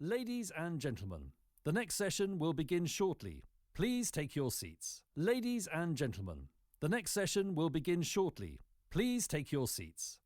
Ladies and gentlemen, the next session will begin shortly. Please take your seats. Ladies and gentlemen, the next session will begin shortly. Please take your seats.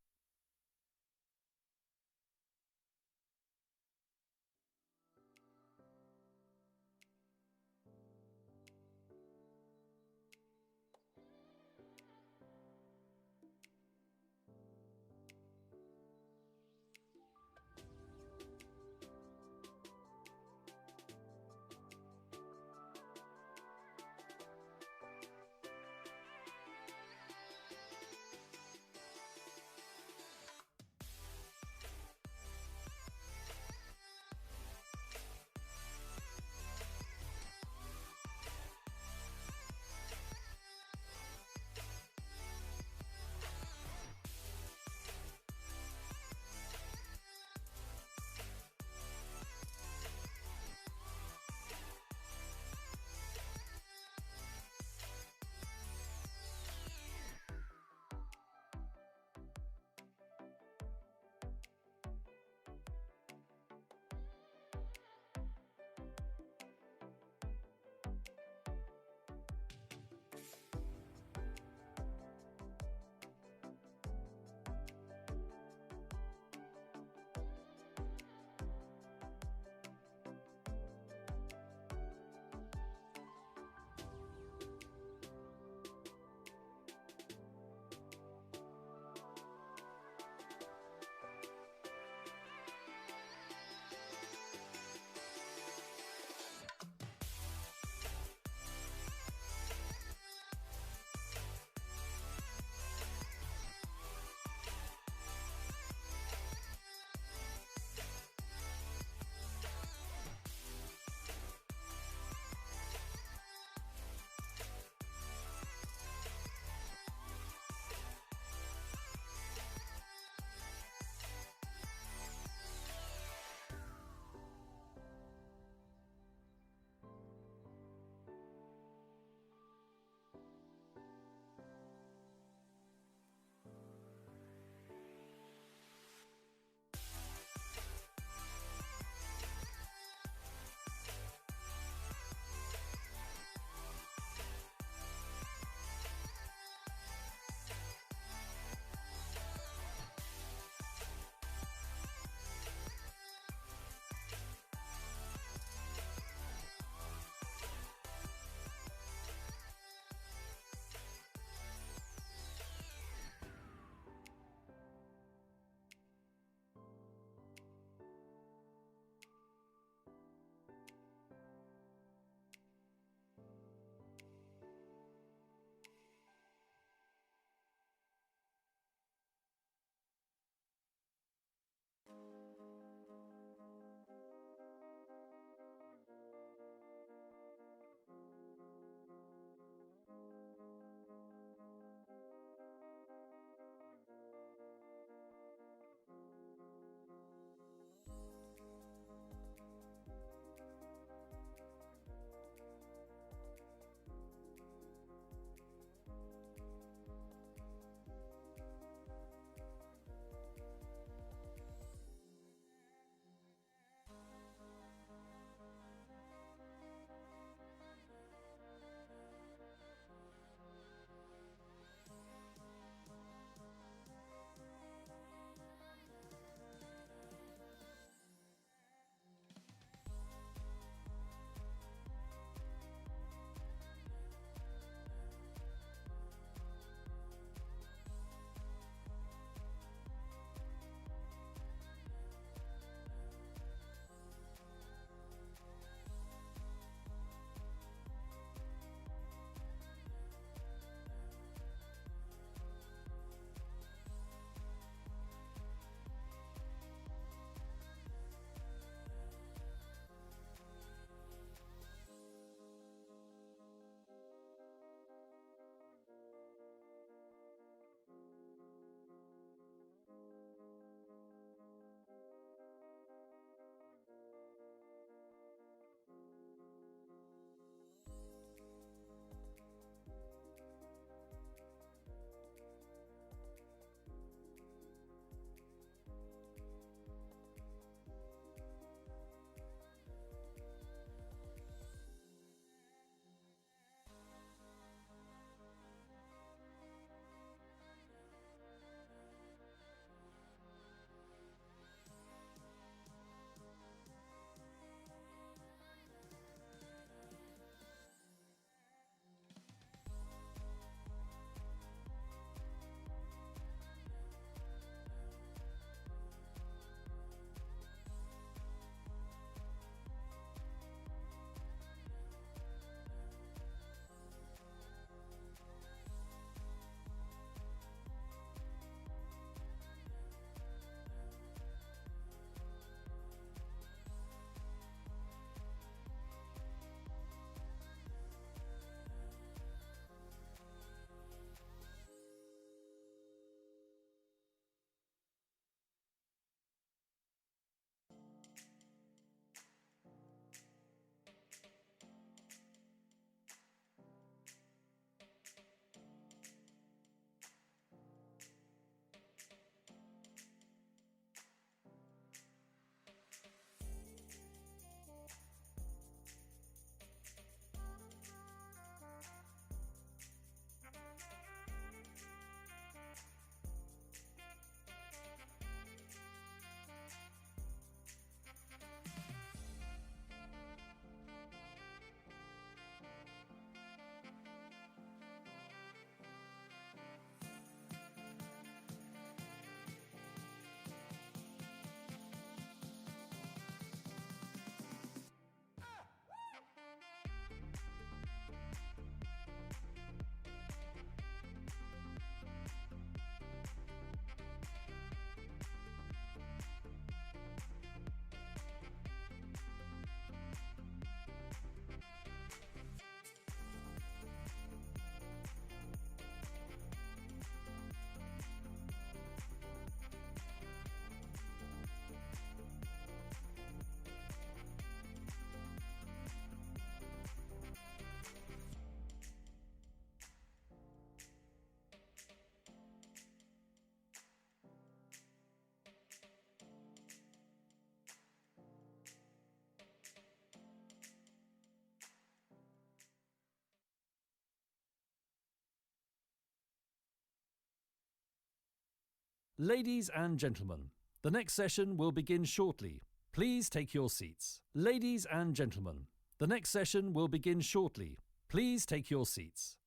Ladies and gentlemen, the next session will begin shortly. Please take your seats. Ladies and gentlemen, the next session will begin shortly. Please take your seats.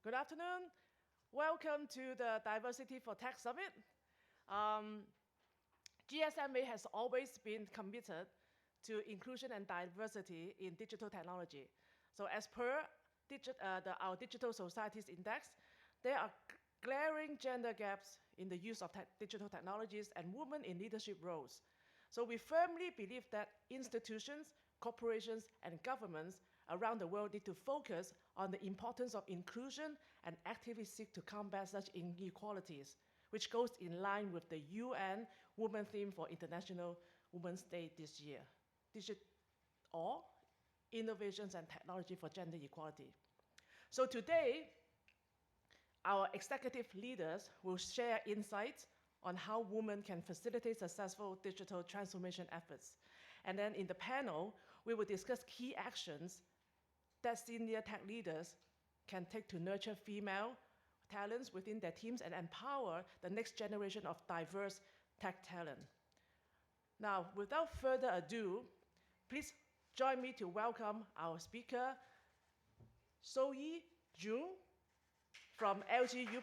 Good afternoon. Welcome to the Diversity for Tech Summit. GSMA has always been committed to inclusion and diversity in digital technology. So as per our Digital Societies Index, there are glaring gender gaps in the use of digital technologies and women in leadership roles. So we firmly believe that institutions, corporations, and governments around the world need to focus on the importance of inclusion and actively seek to combat such inequalities, which goes in line with the UN Women Theme for International Women's Day this year, or Innovations and Technology for Gender Equality. So today, our executive leaders will share insights on how women can facilitate successful digital transformation efforts. And then in the panel, we will discuss key actions that senior tech leaders can take to nurture female talents within their teams and empower the next generation of diverse tech talent. Now, without further ado, please join me to welcome our speaker, So-Yi Jung from LGU+.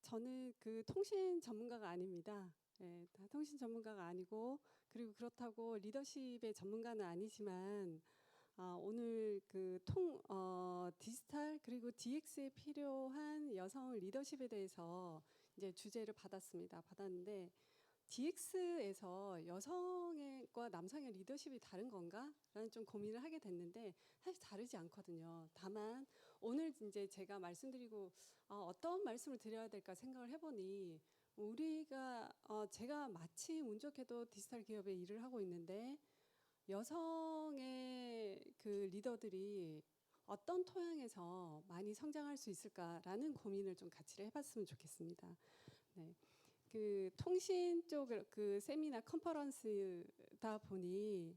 저는 그 통신 전문가가 아닙니다. 예, 다 통신 전문가가 아니고, 그리고 그렇다고 리더십의 전문가는 아니지만 오늘 디지털 그리고 DX에 필요한 여성 리더십에 대해서 이제 주제를 받았는데 DX에서 여성과 남성의 리더십이 다른 건가? 라는 좀 고민을 하게 됐는데 사실 다르지 않거든요. 다만 오늘 이제 제가 말씀드리고 어떤 말씀을 드려야 될까 생각을 해보니 제가 마침 운 좋게도 디지털 기업에 일을 하고 있는데 여성의 그 리더들이 어떤 토양에서 많이 성장할 수 있을까라는 고민을 좀 같이 해봤으면 좋겠습니다. 네. 그 통신 쪽 그 세미나 컨퍼런스다 보니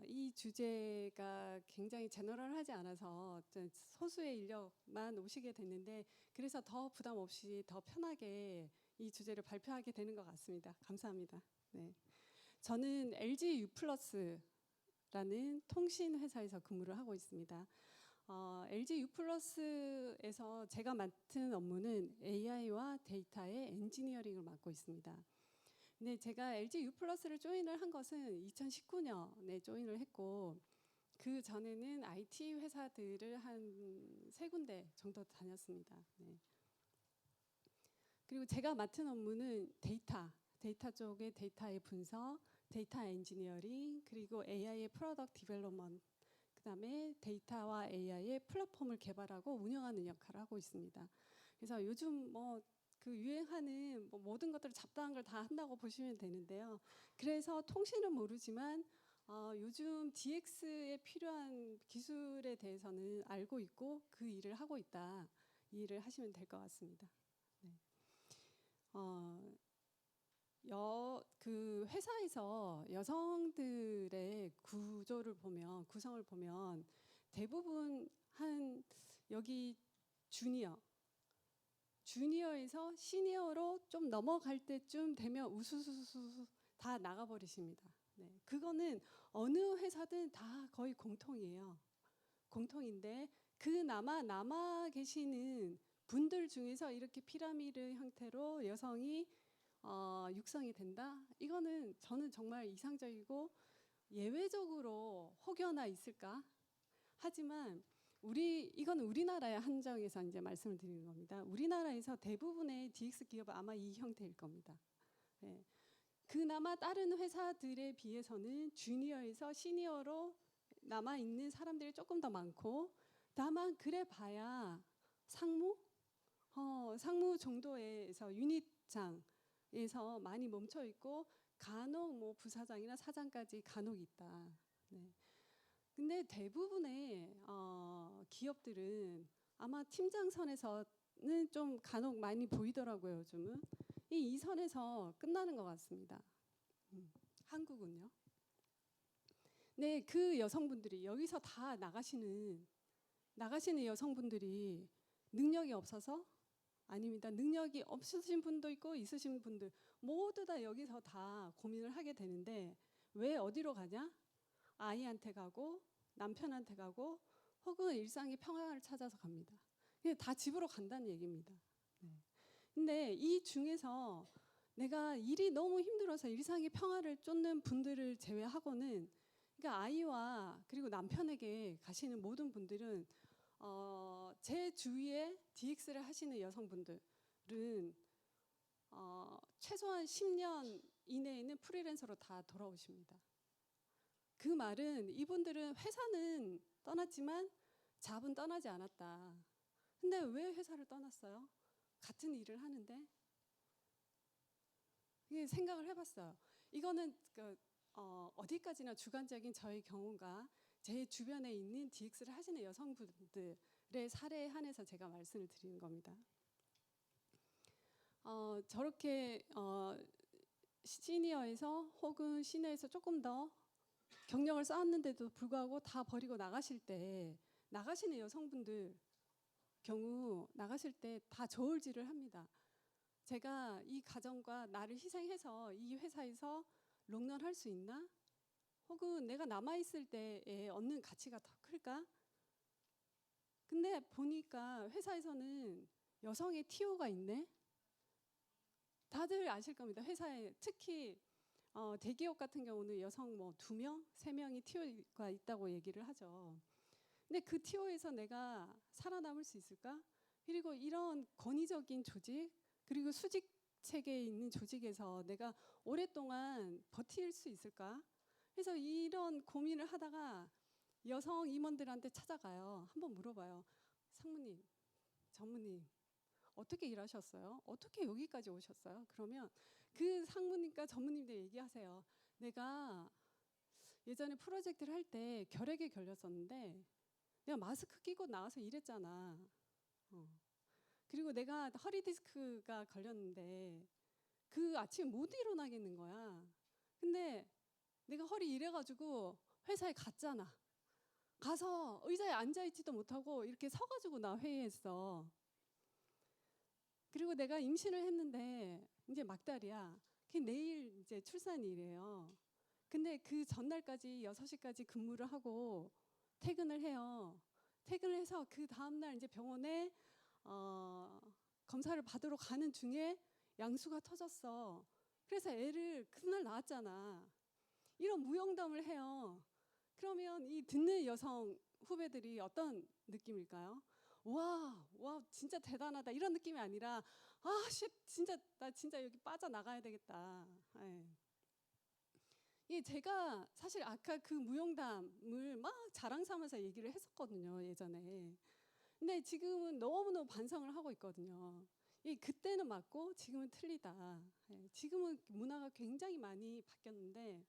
이 주제가 굉장히 제너럴하지 않아서 소수의 인력만 오시게 됐는데 그래서 더 부담 없이 더 편하게 이 주제를 발표하게 되는 것 같습니다. 감사합니다. 네. 저는 LG U+라는 통신 회사에서 근무를 하고 있습니다. LG U+에서 제가 맡은 업무는 AI와 데이터의 엔지니어링을 맡고 있습니다. 근데 제가 LG U+를 조인을 한 것은 2019년에 조인을 했고 그 전에는 IT 회사들을 한 3군데 정도 다녔습니다. 네. 그리고 제가 맡은 업무는 데이터 쪽의 데이터의 분석, 데이터 엔지니어링, 그리고 AI의 프로덕트 디벨롭먼트, 그다음에 데이터와 AI의 플랫폼을 개발하고 운영하는 역할을 하고 있습니다. 그래서 요즘 그 유행하는 모든 것들을 잡다한 걸 다 한다고 보시면 되는데요. 그래서 통신은 모르지만 요즘 DX에 필요한 기술에 대해서는 알고 있고 그 일을 하고 있다. 이 일을 하시면 될 것 같습니다. 네. 그 회사에서 여성들의 구성을 보면 대부분 여기 주니어에서 시니어로 좀 넘어갈 때쯤 되면 우수수수 다 나가버리십니다. 네. 그거는 어느 회사든 다 거의 공통인데 남아 계시는 분들 중에서 이렇게 피라미드 형태로 여성이 육성이 된다? 이거는 저는 정말 이상적이고 예외적으로 혹여나 있을까? 하지만 이건 우리나라의 한정에서 이제 말씀을 드리는 겁니다. 우리나라에서 대부분의 DX 기업은 아마 이 형태일 겁니다. 네. 그나마 다른 회사들에 비해서는 주니어에서 시니어로 남아있는 사람들이 조금 더 많고 다만 그래봐야 상무 정도에서 유닛장에서 많이 멈춰 있고 간혹 부사장이나 사장까지 간혹 있다. 네. 근데 대부분의 기업들은 아마 팀장선에서는 좀 간혹 많이 보이더라고요. 요즘은 이 선에서 끝나는 것 같습니다. 한국은요. 네, 그 여성분들이 여기서 다 나가시는 여성분들이 능력이 없어서 아닙니다. 능력이 없으신 분도 있고 있으신 분들 모두 다 여기서 다 고민을 하게 되는데 왜 어디로 가냐? 아이한테 가고 남편한테 가고 혹은 일상의 평화를 찾아서 갑니다. 다 집으로 간다는 얘기입니다. 네. 근데 이 중에서 내가 일이 너무 힘들어서 일상의 평화를 쫓는 분들을 제외하고는 그러니까 아이와 그리고 남편에게 가시는 모든 분들은 제 주위에 DX를 하시는 여성분들은 최소한 10년 이내에는 프리랜서로 다 돌아오십니다. 그 말은 이분들은 회사는 떠났지만 잡은 떠나지 않았다. 근데 왜 회사를 떠났어요? 같은 일을 하는데 생각을 해봤어요. 이거는 어디까지나 주관적인 저의 경험과 제 주변에 있는 DX를 하시는 여성분들의 사례에 한해서 제가 말씀을 드리는 겁니다. 저렇게 시니어에서 혹은 시니어에서 조금 더 경력을 쌓았는데도 불구하고 다 버리고 나가실 때 나가시는 여성분들 경우 나가실 때 다 저울질을 합니다. 제가 이 가정과 나를 희생해서 이 회사에서 롱런할 수 있나? 혹은 내가 남아있을 때에 얻는 가치가 더 클까? 근데 보니까 회사에서는 여성의 TO가 있네? 다들 아실 겁니다. 회사에 특히 대기업 같은 경우는 여성 뭐 2명, 3명이 TO가 있다고 얘기를 하죠. 근데 그 TO에서 내가 살아남을 수 있을까? 그리고 이런 권위적인 조직, 그리고 수직 체계에 있는 조직에서 내가 오랫동안 버틸 수 있을까? 그래서 이런 고민을 하다가 여성 임원들한테 찾아가요. 한번 물어봐요. 상무님, 전무님, 어떻게 일하셨어요? 어떻게 여기까지 오셨어요? 그러면 그 상무님과 전무님들 얘기하세요. 내가 예전에 프로젝트를 할 때 결핵에 걸렸었는데 내가 마스크 끼고 나와서 일했잖아. 그리고 내가 허리 디스크가 걸렸는데 그 아침에 못 일어나겠는 거야. 근데 내가 허리 이래가지고 회사에 갔잖아. 가서 의자에 앉아있지도 못하고 이렇게 서가지고 나 회의했어. 그리고 내가 임신을 했는데 이제 막달이야. 그게 내일 이제 출산일이에요. 근데 그 전날까지 6시까지 근무를 하고 퇴근을 해요. 퇴근을 해서 그 다음날 이제 병원에 검사를 받으러 가는 중에 양수가 터졌어. 그래서 애를 그날 낳았잖아. 이런 무용담을 해요. 그러면 이 듣는 여성 후배들이 어떤 느낌일까요? 와, 진짜 대단하다 이런 느낌이 아니라 나 진짜 여기 빠져나가야 되겠다. 예, 제가 사실 아까 그 무용담을 막 자랑 삼아서 얘기를 했었거든요, 예전에. 근데 지금은 너무너무 반성을 하고 있거든요. 그때는 맞고 지금은 틀리다. 지금은 문화가 굉장히 많이 바뀌었는데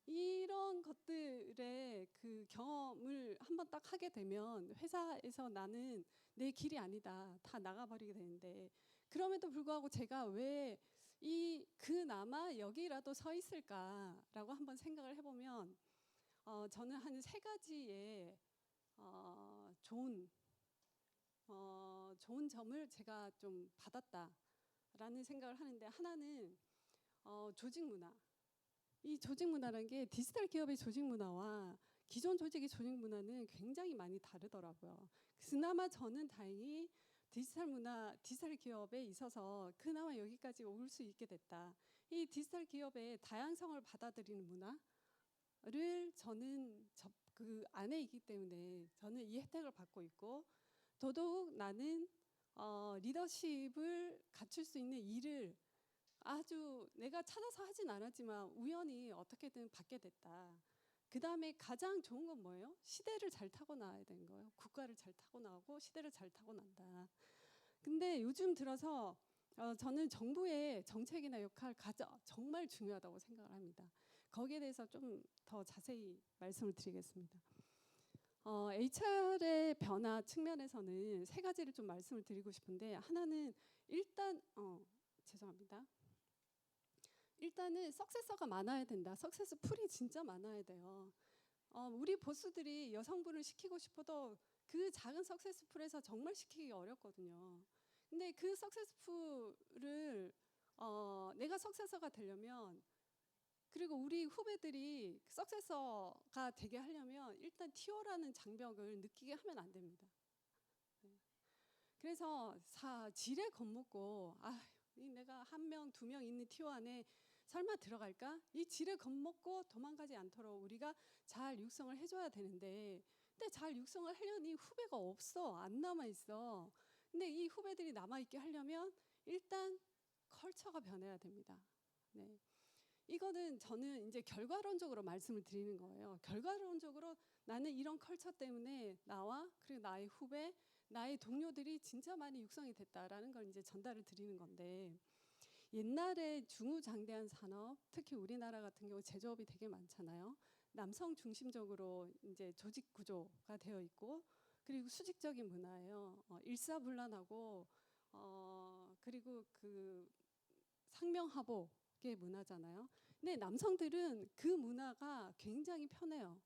이런 것들의 그 경험을 한번 딱 하게 되면 회사에서 나는 내 길이 아니다. 다 나가버리게 되는데 그럼에도 불구하고 제가 왜 그나마 여기라도 서 있을까라고 한번 생각을 해보면 저는 한 3가지의 좋은 점을 제가 좀 받았다라는 생각을 하는데 하나는 조직 문화. 이 조직 문화라는 게 디지털 기업의 조직 문화와 기존 조직의 조직 문화는 굉장히 많이 다르더라고요. 그나마 저는 다행히 디지털 기업에 있어서 그나마 여기까지 올 수 있게 됐다. 이 디지털 기업의 다양성을 받아들이는 문화를 저는 그 안에 있기 때문에 저는 이 혜택을 받고 있고 더더욱 나는 리더십을 갖출 수 있는 일을 아주 내가 찾아서 하진 않았지만 우연히 어떻게든 받게 됐다. 그 다음에 가장 좋은 건 뭐예요? 시대를 잘 타고 나와야 되는 거예요. 국가를 잘 타고 나오고 시대를 잘 타고 난다. 근데 요즘 들어서 저는 정부의 정책이나 역할 정말 중요하다고 생각을 합니다. 거기에 대해서 좀 더 자세히 말씀을 드리겠습니다. HR의 변화 측면에서는 3가지를 좀 말씀을 드리고 싶은데 하나는 일단은 석세서가 많아야 된다. 석세서 풀이 진짜 많아야 돼요. 우리 보스들이 여성분을 시키고 싶어도 그 작은 석세스 풀에서 정말 시키기 어렵거든요. 근데 그 석세스 풀을 내가 석세서가 되려면 그리고 우리 후배들이 석세서가 되게 하려면 일단 TO라는 장벽을 느끼게 하면 안 됩니다. 그래서 지레 겁먹고 내가 1명, 2명 있는 TO 안에 설마 들어갈까? 이 지레 겁먹고 도망가지 않도록 우리가 잘 육성을 해줘야 되는데 근데 잘 육성을 하려니 후배가 없어. 안 남아있어. 근데 이 후배들이 남아있게 하려면 일단 컬처가 변해야 됩니다. 네. 이거는 저는 이제 결과론적으로 말씀을 드리는 거예요. 결과론적으로 나는 이런 컬처 때문에 나와 그리고 나의 후배, 나의 동료들이 진짜 많이 육성이 됐다라는 걸 이제 전달을 드리는 건데 옛날에 중후장대한 산업, 특히 우리나라 같은 경우 제조업이 되게 많잖아요. 남성 중심적으로 이제 조직 구조가 되어 있고 그리고 수직적인 문화예요. 일사불란하고 그리고 그 상명하복의 문화잖아요. 근데 남성들은 그 문화가 굉장히 편해요.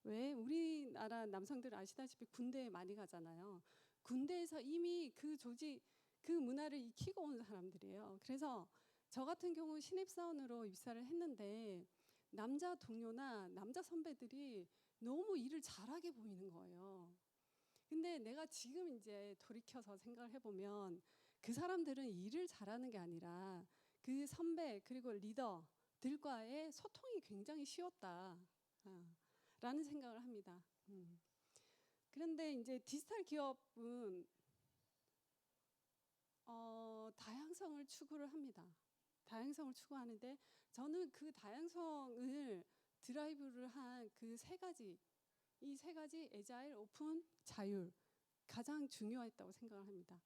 왜? 우리나라 남성들 아시다시피 군대에 많이 가잖아요. 군대에서 이미 그 문화를 익히고 온 사람들이에요. 그래서 저 같은 경우 신입사원으로 입사를 했는데 남자 동료나 남자 선배들이 너무 일을 잘하게 보이는 거예요. 근데 내가 지금 이제 돌이켜서 생각을 해보면 그 사람들은 일을 잘하는 게 아니라 그 선배 그리고 리더들과의 소통이 굉장히 쉬웠다. 라는 생각을 합니다. 그런데 이제 디지털 기업은 다양성을 추구를 합니다. 다양성을 추구하는데 저는 그 다양성을 드라이브를 한 그 세 가지, 이 세 가지 애자일, 오픈, 자율 가장 중요했다고 생각을 합니다.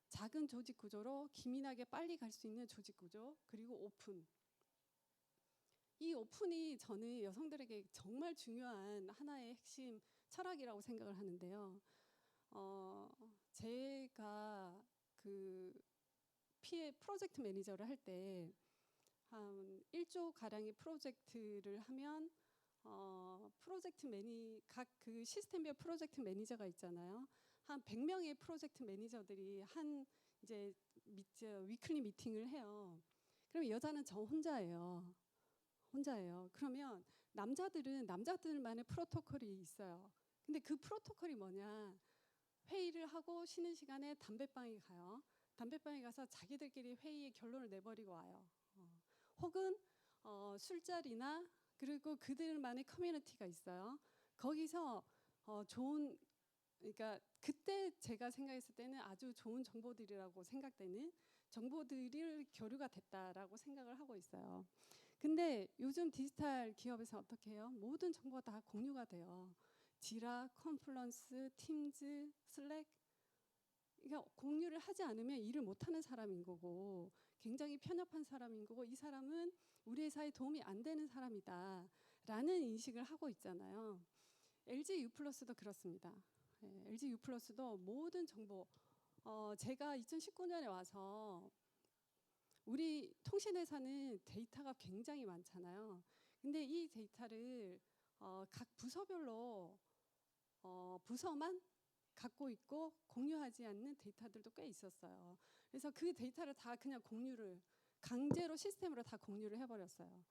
작은 조직 구조로 기민하게 빨리 갈 수 있는 조직 구조, 그리고 오픈. 이 오픈이 저는 여성들에게 정말 중요한 하나의 핵심 철학이라고 생각을 하는데요. 제가 그 PA 프로젝트 매니저를 할 때 한 1조 가량의 프로젝트를 하면 각 그 시스템별 프로젝트 매니저가 있잖아요. 한 100명의 프로젝트 매니저들이 한 이제 위클리 미팅을 해요. 그럼 여자는 저 혼자예요. 그러면 남자들은 남자들만의 프로토콜이 있어요. 근데 그 프로토콜이 뭐냐? 회의를 하고 쉬는 시간에 담배방에 가요. 담배방에 가서 자기들끼리 회의의 결론을 내버리고 와요. 혹은 술자리나 그리고 그들만의 커뮤니티가 있어요. 거기서 그러니까 그때 제가 생각했을 때는 아주 좋은 정보들이라고 생각되는 정보들이 교류가 됐다라고 생각을 하고 있어요. 근데 요즘 디지털 기업에서 어떻게 해요? 모든 정보가 다 공유가 돼요. 지라, 컨플런스, 팀즈, 슬랙. 그러니까 공유를 하지 않으면 일을 못하는 사람인 거고 굉장히 편협한 사람인 거고 이 사람은 우리 회사에 도움이 안 되는 사람이다 라는 인식을 하고 있잖아요. LG U+도 그렇습니다. LG U+도 모든 정보 제가 2019년에 와서 우리 통신회사는 데이터가 굉장히 많잖아요. 근데 이 데이터를 각 부서별로 부서만 갖고 있고 공유하지 않는 데이터들도 꽤 있었어요. 그래서 그 데이터를 다 그냥 강제로 시스템으로 다 공유를 해버렸어요.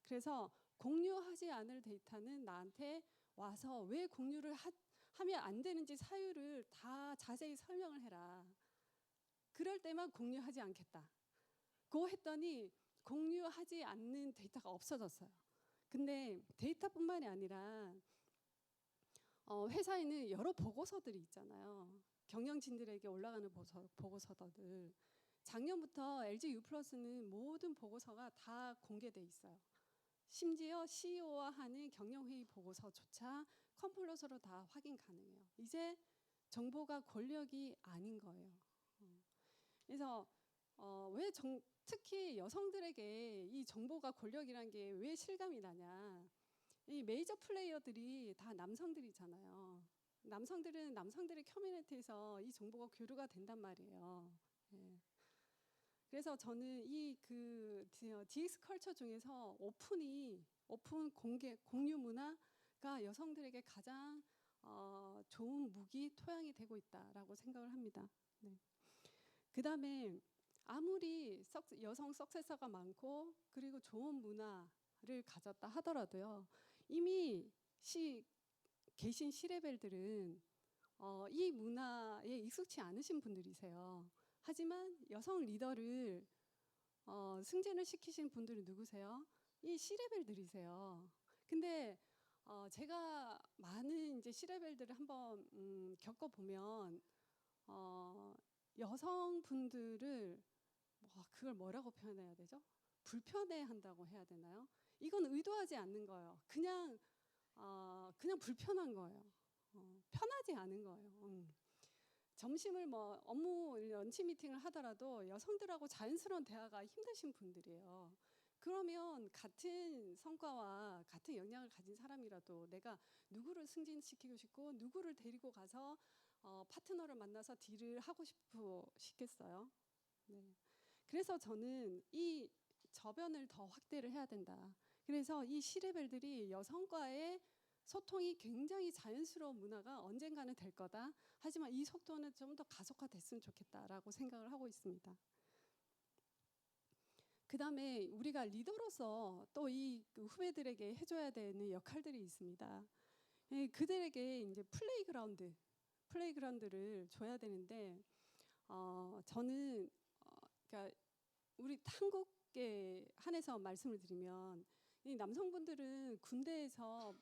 그래서 공유하지 않을 데이터는 나한테 와서 왜 공유를 하면 안 되는지 사유를 다 자세히 설명을 해라. 그럴 때만 공유하지 않겠다. 그거 했더니 공유하지 않는 데이터가 없어졌어요. 근데 데이터뿐만이 아니라 회사에는 여러 보고서들이 있잖아요. 경영진들에게 올라가는 보고서들. 작년부터 LG U+는 모든 보고서가 다 공개돼 있어요. 심지어 CEO와 하는 경영회의 보고서조차 컴플러서로 다 확인 가능해요. 이제 정보가 권력이 아닌 거예요. 그래서 특히 여성들에게 이 정보가 권력이란 게 왜 실감이 나냐? 이 메이저 플레이어들이 다 남성들이잖아요. 남성들은 남성들의 커뮤니티에서 이 정보가 교류가 된단 말이에요. 그래서 저는 DX 컬처 중에서 오픈 공유 문화가 여성들에게 가장 좋은 무기 토양이 되고 있다라고 생각을 합니다. 네. 그다음에 아무리 여성 석세서가 많고 그리고 좋은 문화를 가졌다 하더라도요. 이미 계신 C레벨들은 이 문화에 익숙치 않으신 분들이세요. 하지만 여성 리더를 승진을 시키신 분들은 누구세요? 이 C레벨들이세요. 근데 제가 많은 이제 C레벨들을 한번 겪어보면 여성분들을 그걸 뭐라고 표현해야 되죠? 불편해한다고 해야 되나요? 이건 의도하지 않는 거예요. 그냥 불편한 거예요. 편하지 않은 거예요. 점심을 업무 런치 미팅을 하더라도 여성들하고 자연스러운 대화가 힘드신 분들이에요. 그러면 같은 성과와 같은 역량을 가진 사람이라도 내가 누구를 승진시키고 싶고 누구를 데리고 가서 파트너를 만나서 딜을 하고 싶겠어요. 네. 그래서 저는 이 저변을 더 확대를 해야 된다. 그래서 이 C레벨들이 여성과의 소통이 굉장히 자연스러운 문화가 언젠가는 될 거다. 하지만 이 속도는 좀 더 가속화됐으면 좋겠다라고 생각을 하고 있습니다. 그다음에 우리가 리더로서 또 이 후배들에게 해줘야 되는 역할들이 있습니다. 그들에게 이제 플레이그라운드를 줘야 되는데 저는 그러니까 우리 한국에 한해서 말씀을 드리면 이 남성분들은 군대에서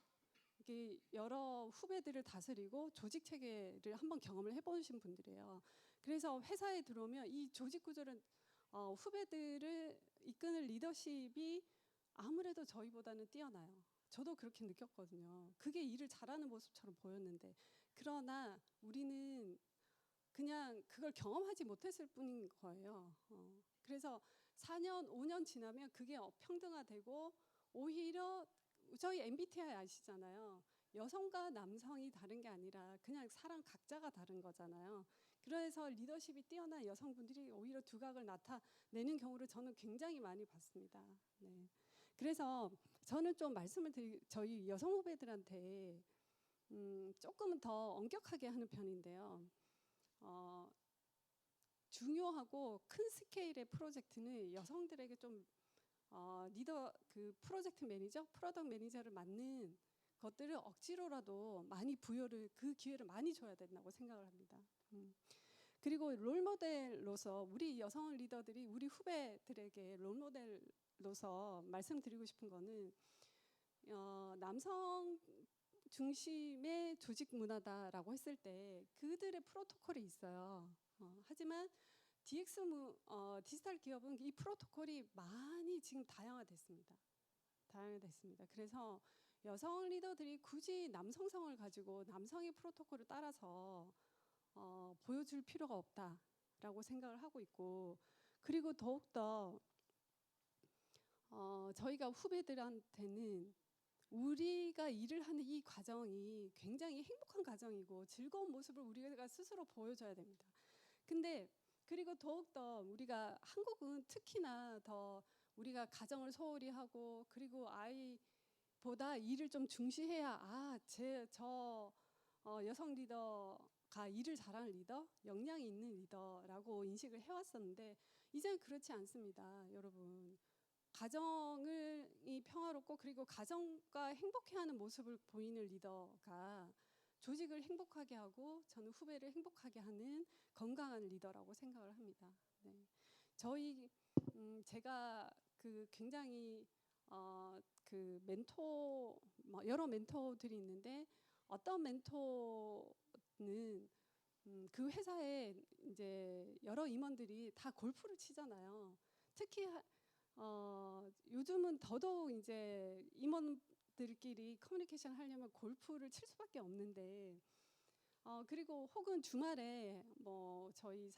이게 여러 후배들을 다스리고 조직 체계를 한번 경험을 해보신 분들이에요. 그래서 회사에 들어오면 이 조직 구조는 후배들을 이끄는 리더십이 아무래도 저희보다는 뛰어나요. 저도 그렇게 느꼈거든요. 그게 일을 잘하는 모습처럼 보였는데, 그러나 우리는 그냥 그걸 경험하지 못했을 뿐인 거예요. 그래서 4년, 5년 지나면 그게 평등화되고, 오히려 저희 MBTI 아시잖아요. 여성과 남성이 다른 게 아니라 그냥 사람 각자가 다른 거잖아요. 그래서 리더십이 뛰어난 여성분들이 오히려 두각을 나타내는 경우를 저는 굉장히 많이 봤습니다. 네. 그래서 저는 좀 저희 여성 후배들한테 조금은 더 엄격하게 하는 편인데요. 중요하고 큰 스케일의 프로젝트는 여성들에게 좀 리더, 그 프로젝트 매니저, 프로덕트 매니저를 맡는 것들을 억지로라도 많이 그 기회를 많이 줘야 된다고 생각을 합니다. 그리고 롤모델로서 우리 여성 리더들이 우리 후배들에게 롤모델로서 말씀드리고 싶은 거는 남성 중심의 조직 문화다라고 했을 때 그들의 프로토콜이 있어요. 하지만 디지털 기업은 이 프로토콜이 많이 지금 다양화됐습니다. 그래서 여성 리더들이 굳이 남성성을 가지고 남성의 프로토콜을 따라서 보여줄 필요가 없다라고 생각을 하고 있고, 그리고 더욱더 저희가 후배들한테는 우리가 일을 하는 이 과정이 굉장히 행복한 과정이고 즐거운 모습을 우리가 스스로 보여줘야 됩니다. 근데 그리고 더욱더 우리가 한국은 특히나 더 우리가 가정을 소홀히 하고, 그리고 아이보다 일을 좀 중시해야 여성 리더가 일을 잘하는 리더, 역량이 있는 리더라고 인식을 해왔었는데 이제는 그렇지 않습니다, 여러분. 가정이 평화롭고 그리고 가정과 행복해하는 모습을 보이는 리더가 조직을 행복하게 하고 저는 후배를 행복하게 하는 건강한 리더라고 생각을 합니다. 네. 제가 굉장히 여러 멘토들이 있는데, 어떤 멘토는 그 회사에 이제 여러 임원들이 다 골프를 치잖아요. 특히 요즘은 더더욱 이제 임원들끼리 커뮤니케이션 하려면 골프를 칠 수밖에 없는데, 그리고 혹은 주말에 저희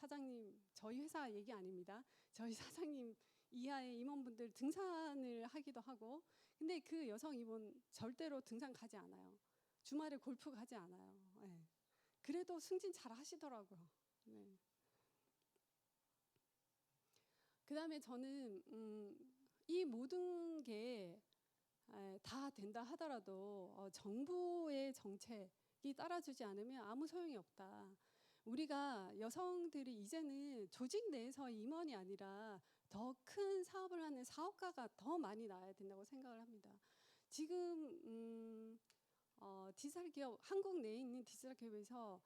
회사 얘기 아닙니다. 저희 사장님 이하의 임원분들 등산을 하기도 하고, 근데 그 여성 임원 절대로 등산 가지 않아요. 주말에 골프 가지 않아요. 네. 그래도 승진 잘 하시더라고요. 네. 그 다음에 저는 이 모든 게 다 된다 하더라도 정부의 정책이 따라주지 않으면 아무 소용이 없다. 우리가 여성들이 이제는 조직 내에서 임원이 아니라 더 큰 사업을 하는 사업가가 더 많이 나와야 된다고 생각을 합니다. 지금 디지털 기업, 한국 내에 있는 디지털 기업에서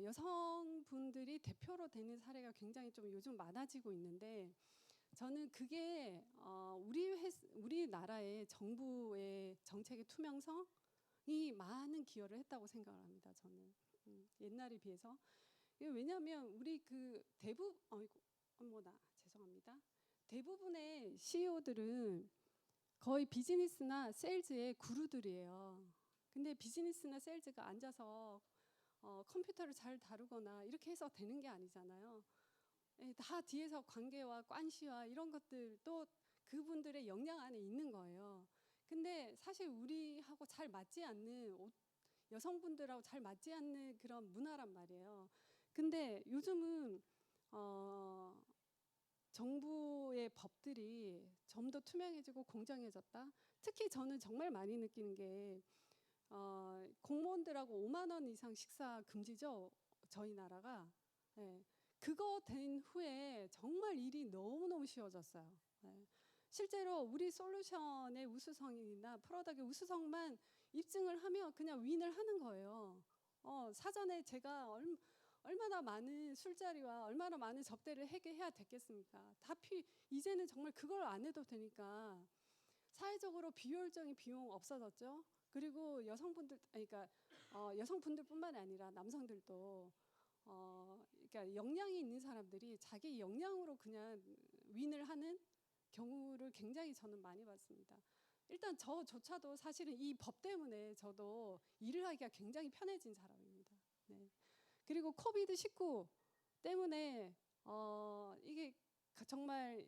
여성분들이 대표로 되는 사례가 굉장히 좀 요즘 많아지고 있는데, 저는 그게 우리나라의 정부의 정책의 투명성이 많은 기여를 했다고 생각을 합니다. 저는 옛날에 비해서. 왜냐하면 우리 대부분의 CEO들은 거의 비즈니스나 세일즈의 구루들이에요. 근데 비즈니스나 세일즈가 앉아서 컴퓨터를 잘 다루거나 이렇게 해서 되는 게 아니잖아요. 다 뒤에서 관계와 관시와 이런 것들도 그분들의 역량 안에 있는 거예요. 근데 사실 우리하고 잘 맞지 않는, 여성분들하고 잘 맞지 않는 그런 문화란 말이에요. 근데 요즘은 정부의 법들이 좀 더 투명해지고 공정해졌다. 특히 저는 정말 많이 느끼는 게 공무원들하고 5만 원 이상 식사 금지죠, 저희 나라가. 네. 그거 된 후에 정말 일이 너무너무 쉬워졌어요. 네. 실제로 우리 솔루션의 우수성이나 프로덕트의 우수성만 입증을 하면 그냥 윈을 하는 거예요. 사전에 제가 얼마나 많은 술자리와 얼마나 많은 접대를 해야 됐겠습니까? 이제는 정말 그걸 안 해도 되니까 사회적으로 비효율적인 비용 없어졌죠. 그리고 여성분들뿐만 아니라 남성들도 그러니까 역량이 있는 사람들이 자기 역량으로 그냥 윈을 하는 경우를 굉장히 저는 많이 봤습니다. 일단 저조차도 사실은 이 법 때문에 저도 일을 하기가 굉장히 편해진 사람입니다. 네. 그리고 코비드-19 때문에 이게 정말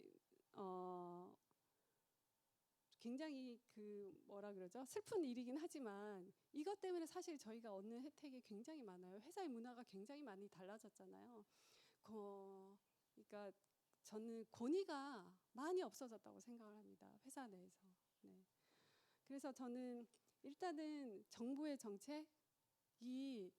굉장히 슬픈 일이긴 하지만 이것 때문에 사실 저희가 얻는 혜택이 굉장히 많아요. 회사의 문화가 굉장히 많이 달라졌잖아요. 그러니까 저는 권위가 많이 없어졌다고 생각을 합니다. 회사 내에서. 네. 그래서 저는 일단은 정부의 정책이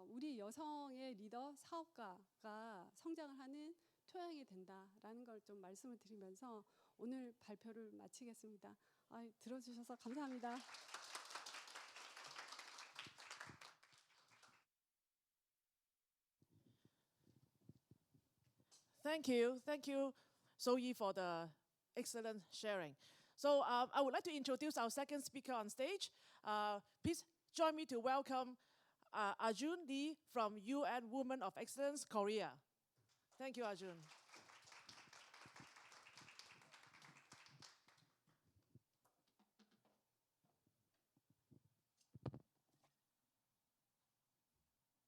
우리 여성의 리더 사업가가 성장을 하는 토양이 된다라는 걸 좀 말씀을 드리면서 오늘 발표를 마치겠습니다. 들어주셔서 감사합니다. Thank you, So-Yi, for the excellent sharing. So I would like to introduce our second speaker on stage. Please join me to welcome Arjun Lee from UN Women of Excellence, Korea. Thank you, Arjun. Everyone. Thank you so much for having me today. And I'd like to really thank GSMA for its leadership on really organizing this important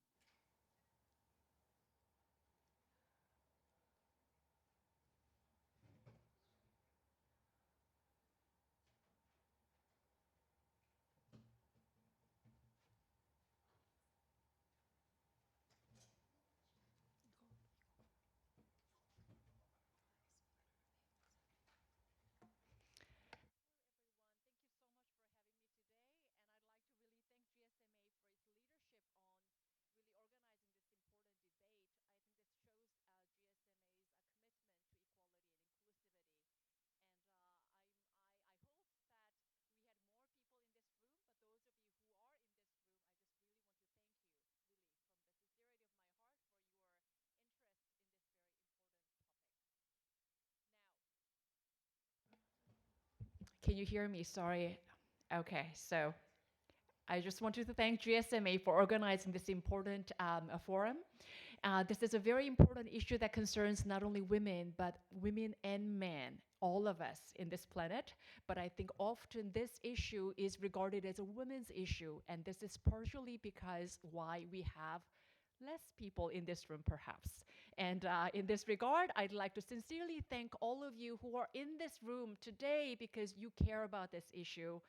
debate. I think this shows GSMA's commitment to equality and inclusivity. And I hope that we had more people in this room, but those of you who are in this room, I just really want to thank you, really, from the sincerity of my heart, for your interest in this very important topic. Now, can you hear me? Sorry. Okay, so I just wanted to thank GSMA for organizing this important forum. This is a very important issue that concerns not only women, but women and men, all of us in this planet. But I think often this issue is regarded as a women's issue, and this is partially because why we have less people in this room, perhaps. And in this regard, I'd like to sincerely thank all of you who are in this room today because you care about this issue.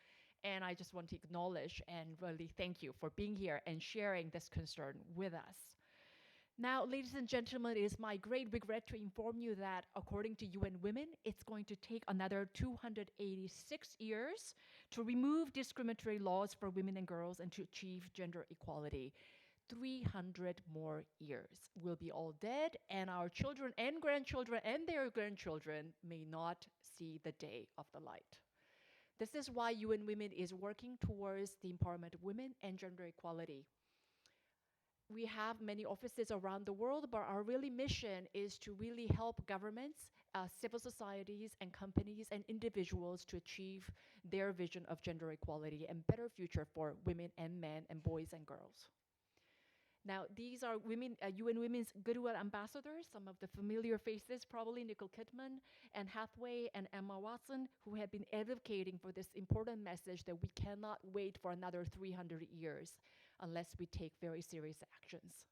And I just want to acknowledge and really thank you for being here and sharing this concern with us. Now, ladies and gentlemen, it is my great regret to inform you that according to UN Women, it's going to take another 286 years to remove discriminatory laws for women and girls and to achieve gender equality. 300 more years. We'll be all dead, and our children and grandchildren and their grandchildren may not see the day of the light. This is why UN Women is working towards the empowerment of women and gender equality. We have many offices around the world, but our really mission is to really help governments, civil societies, and companies and individuals to achieve their vision of gender equality and better future for women and men and boys and girls. Now, these are women, UN Women's Goodwill Ambassadors, some of the familiar faces, probably Nicole Kidman, Anne Hathaway, and Emma Watson, who have been advocating for this important message that we cannot wait for another 300 years unless we take very serious actions.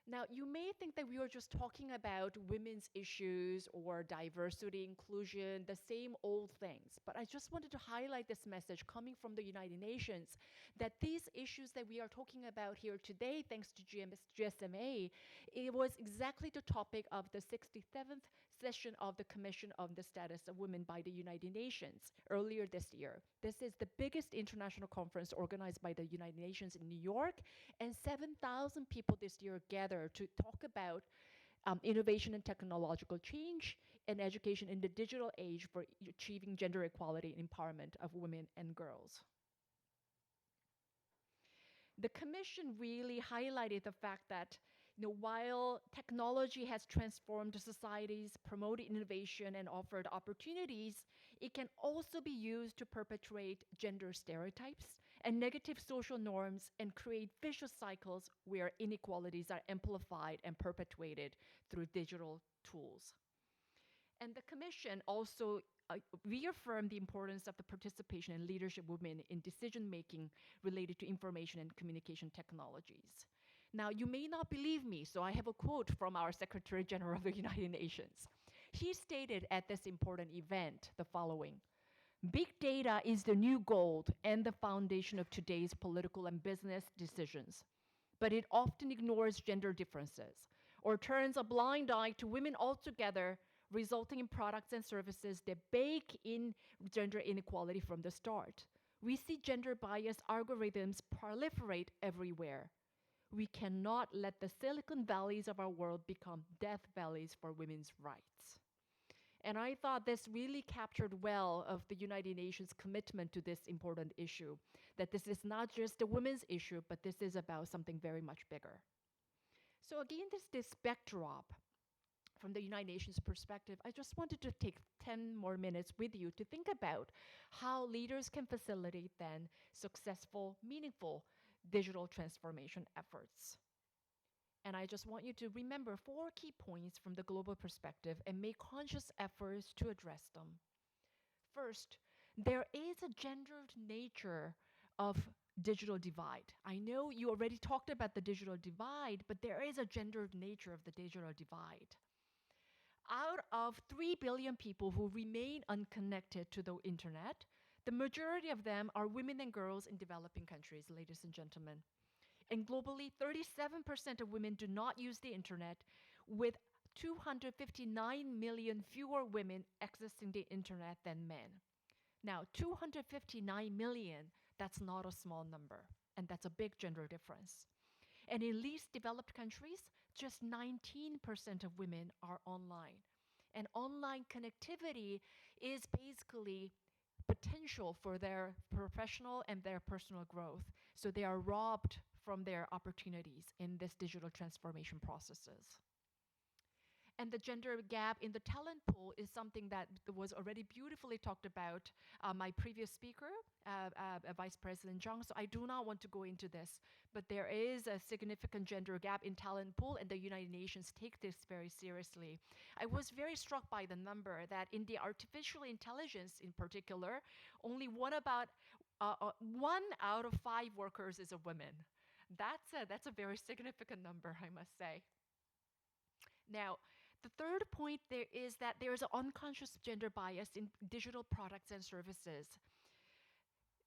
Now, you may think that we are just talking about women's issues or diversity, inclusion, the same old things. But I just wanted to highlight this message coming from the United Nations that these issues that we are talking about here today, thanks to GSMA, it was exactly the topic of the 67th session of the Commission on the Status of Women by the United Nations earlier this year. This is the biggest international conference organized by the United Nations in New York, and 7,000 people this year gathered to talk about innovation and technological change and education in the digital age for achieving gender equality and empowerment of women and girls. The Commission really highlighted the fact that while technology has transformed societies, promoted innovation, and offered opportunities, it can also be used to perpetuate gender stereotypes and negative social norms and create vicious cycles where inequalities are amplified and perpetuated through digital tools. And the Commission also reaffirmed the importance of the participation and leadership of women in decision-making related to information and communication technologies. Now, you may not believe me, so I have a quote from our Secretary General of the United Nations. He stated at this important event the following: "Big data is the new gold and the foundation of today's political and business decisions. But it often ignores gender differences or turns a blind eye to women altogether, resulting in products and services that bake in gender inequality from the start. We see gender bias algorithms proliferate everywhere. We cannot let the Silicon Valleys of our world become death valleys for women's rights." And I thought this really captured well of the United Nations commitment to this important issue, that this is not just a women's issue, but this is about something very much bigger. So again, this backdrop from the United Nations perspective, I just wanted to take 10 more minutes with you to think about how leaders can facilitate then successful, meaningful digital transformation efforts. And I just want you to remember 4 key points from the global perspective and make conscious efforts to address them. First, there is a gendered nature of digital divide. I know you already talked about the digital divide, but there is a gendered nature of the digital divide. Out of 3 billion people who remain unconnected to the internet, the majority of them are women and girls in developing countries, ladies and gentlemen. And globally, 37% of women do not use the internet, with 259 million fewer women accessing the internet than men. Now, 259 million, that's not a small number, and that's a big gender difference. And in least developed countries, just 19% of women are online. And online connectivity is basically potential for their professional and their personal growth. So they are robbed from their opportunities in this digital transformation processes. And the gender gap in the talent pool is something that was already beautifully talked about my previous speaker, Vice President Zhang. So I do not want to go into this, but there is a significant gender gap in talent pool, and the United Nations take this very seriously. I was very struck by the number that in the artificial intelligence in particular, only one out of 5 workers is a woman. That's a very significant number, I must say. Now, the third point there is that there is an unconscious gender bias in digital products and services.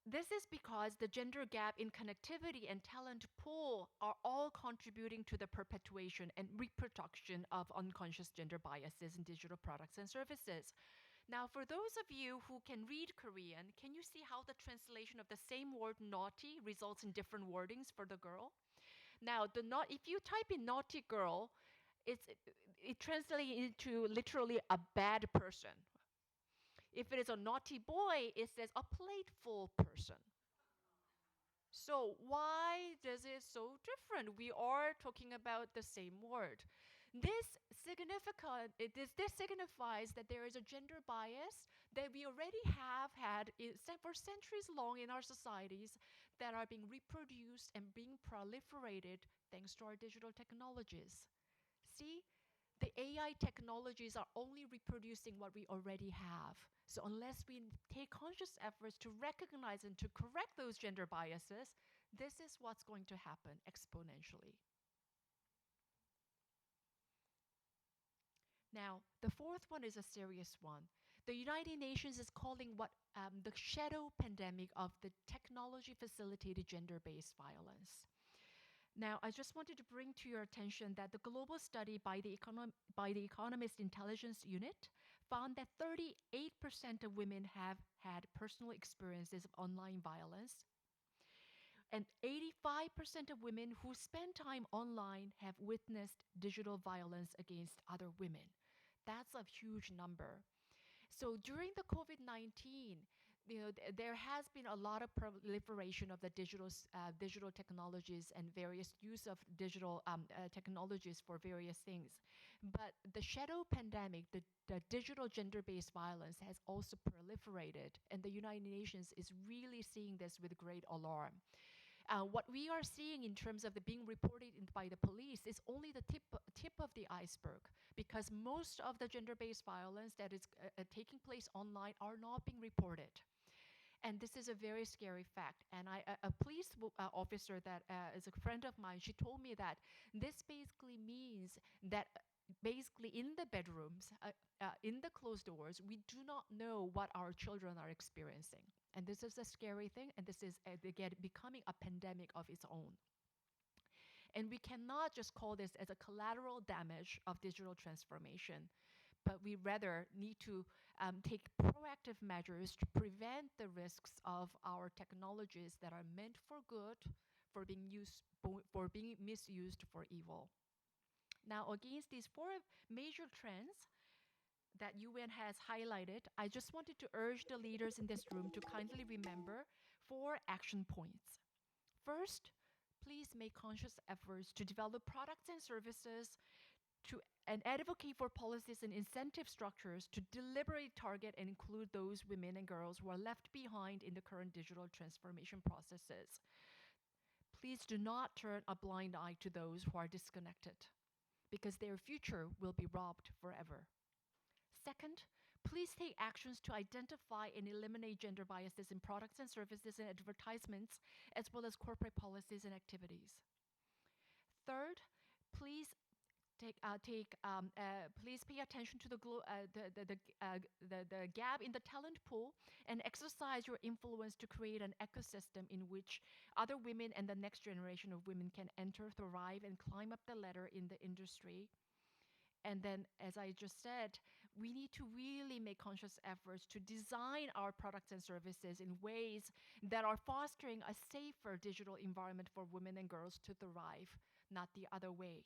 This is because the gender gap in connectivity and talent pool are all contributing to the perpetuation and reproduction of unconscious gender biases in digital products and services. Now, for those of you who can read Korean, can you see how the translation of the same word naughty results in different wordings for the girl? Now, if you type in naughty girl, it translates into literally a bad person. If it is a naughty boy, it says a playful person. So why is it so different? We are talking about the same word. This signifies that there is a gender bias that we already have had for centuries long in our societies that are being reproduced and being proliferated thanks to our digital technologies. See, the AI technologies are only reproducing what we already have. So unless we take conscious efforts to recognize and to correct those gender biases, this is what's going to happen exponentially. Now, the fourth one is a serious one. The United Nations is calling what the shadow pandemic of the technology-facilitated gender-based violence. Now, I just wanted to bring to your attention that the global study by the Economist Intelligence Unit found that 38% of women have had personal experiences of online violence, and 85% of women who spend time online have witnessed digital violence against other women. That's a huge number. So during the COVID-19, there has been a lot of proliferation of the digital technologies and various use of digital technologies for various things. But the shadow pandemic, the digital gender-based violence has also proliferated, and the United Nations is really seeing this with great alarm. What we are seeing in terms of the being reported by the police is only the tip of the iceberg, because most of the gender-based violence that is taking place online are not being reported. And this is a very scary fact. And a police officer that is a friend of mine, she told me that this basically means that basically in the bedrooms, in the closed doors, we do not know what our children are experiencing. And this is a scary thing, and this is, again, becoming a pandemic of its own. And we cannot just call this as a collateral damage of digital transformation, but we rather need to take proactive measures to prevent the risks of our technologies that are meant for good, for being misused for evil. Now, against these four major trends that UN has highlighted, I just wanted to urge the leaders in this room to kindly remember 4 action points. First, please make conscious efforts to develop products and services and advocate for policies and incentive structures to deliberately target and include those women and girls who are left behind in the current digital transformation processes. Please do not turn a blind eye to those who are disconnected, because their future will be robbed forever. Second, please take actions to identify and eliminate gender biases in products and services and advertisements, as well as corporate policies and activities. Third, please please pay attention to the gap in the talent pool and exercise your influence to create an ecosystem in which other women and the next generation of women can enter, thrive, and climb up the ladder in the industry. And then, as I just said, we need to really make conscious efforts to design our products and services in ways that are fostering a safer digital environment for women and girls to thrive, not the other way.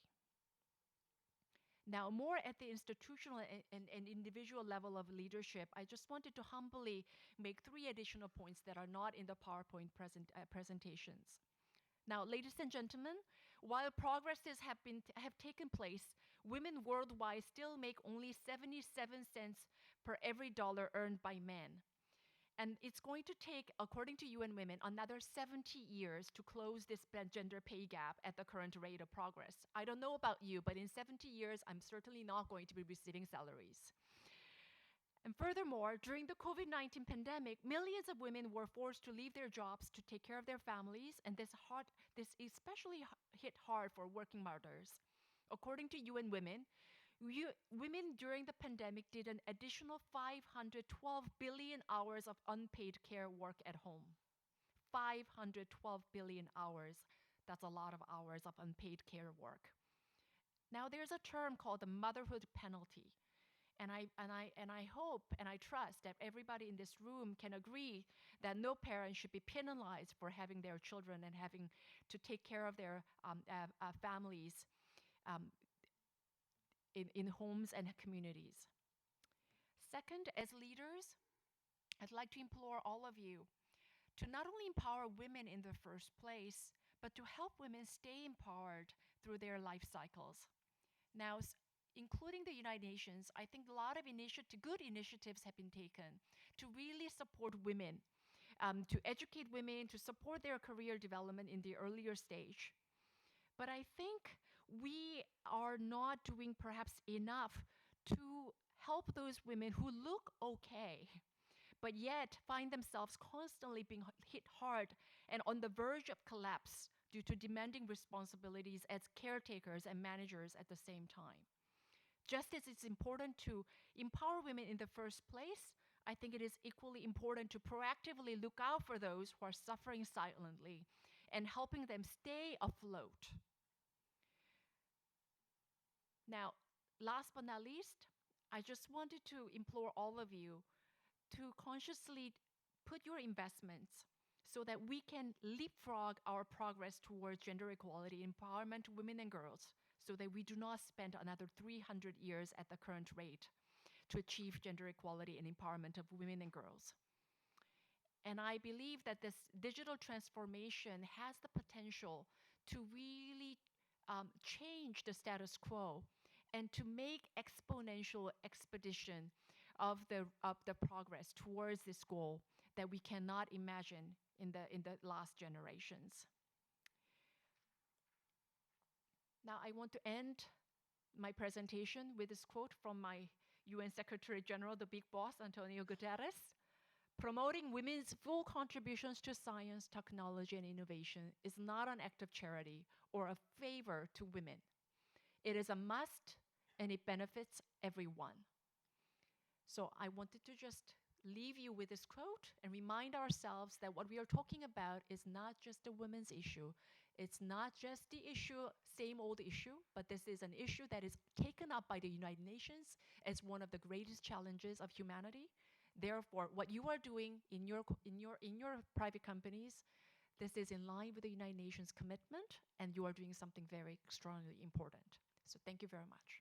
Now, more at the institutional and individual level of leadership, I just wanted to humbly make 3 additional points that are not in the PowerPoint presentations. Now, ladies and gentlemen, while progresses have taken place, women worldwide still make only 77 cents per every dollar earned by men. And it's going to take, according to UN Women, another 70 years to close this gender pay gap at the current rate of progress. I don't know about you, but in 70 years, I'm certainly not going to be receiving salaries. And furthermore, during the COVID-19 pandemic, millions of women were forced to leave their jobs to take care of their families, and this especially hit hard for working mothers. According to UN Women, women during the pandemic did an additional 512 billion hours of unpaid care work at home. 512 billion hours. That's a lot of hours of unpaid care work. Now, there's a term called the motherhood penalty. And I hope and I trust that everybody in this room can agree that no parent should be penalized for having their children and having to take care of their families in homes and communities. Second, as leaders, I'd like to implore all of you to not only empower women in the first place, but to help women stay empowered through their life cycles. Now, including the United Nations, I think a lot of good initiatives have been taken to really support women, to educate women, to support their career development in the earlier stage. But I think we are not doing perhaps enough to help those women who look okay, but yet find themselves constantly being hit hard and on the verge of collapse due to demanding responsibilities as caretakers and managers at the same time. Just as it's important to empower women in the first place, I think it is equally important to proactively look out for those who are suffering silently and helping them stay afloat. Now, last but not least, I just wanted to implore all of you to consciously put your investments so that we can leapfrog our progress towards gender equality, empowerment of women and girls, so that we do not spend another 300 years at the current rate to achieve gender equality and empowerment of women and girls. And I believe that this digital transformation has the potential to really change the status quo and to make exponential expedition of the progress towards this goal that we cannot imagine in the last generations. Now I want to end my presentation with this quote from my UN Secretary General, the big boss, Antonio Guterres. Promoting women's full contributions to science, technology, and innovation is not an act of charity or a favor to women. It is a must, and it benefits everyone. So I wanted to just leave you with this quote and remind ourselves that what we are talking about is not just a women's issue. It's not just the issue, same old issue, but this is an issue that is taken up by the United Nations as one of the greatest challenges of humanity. Therefore, what you are doing in your private companies, this is in line with the United Nations commitment, and you are doing something very strongly important. So thank you very much.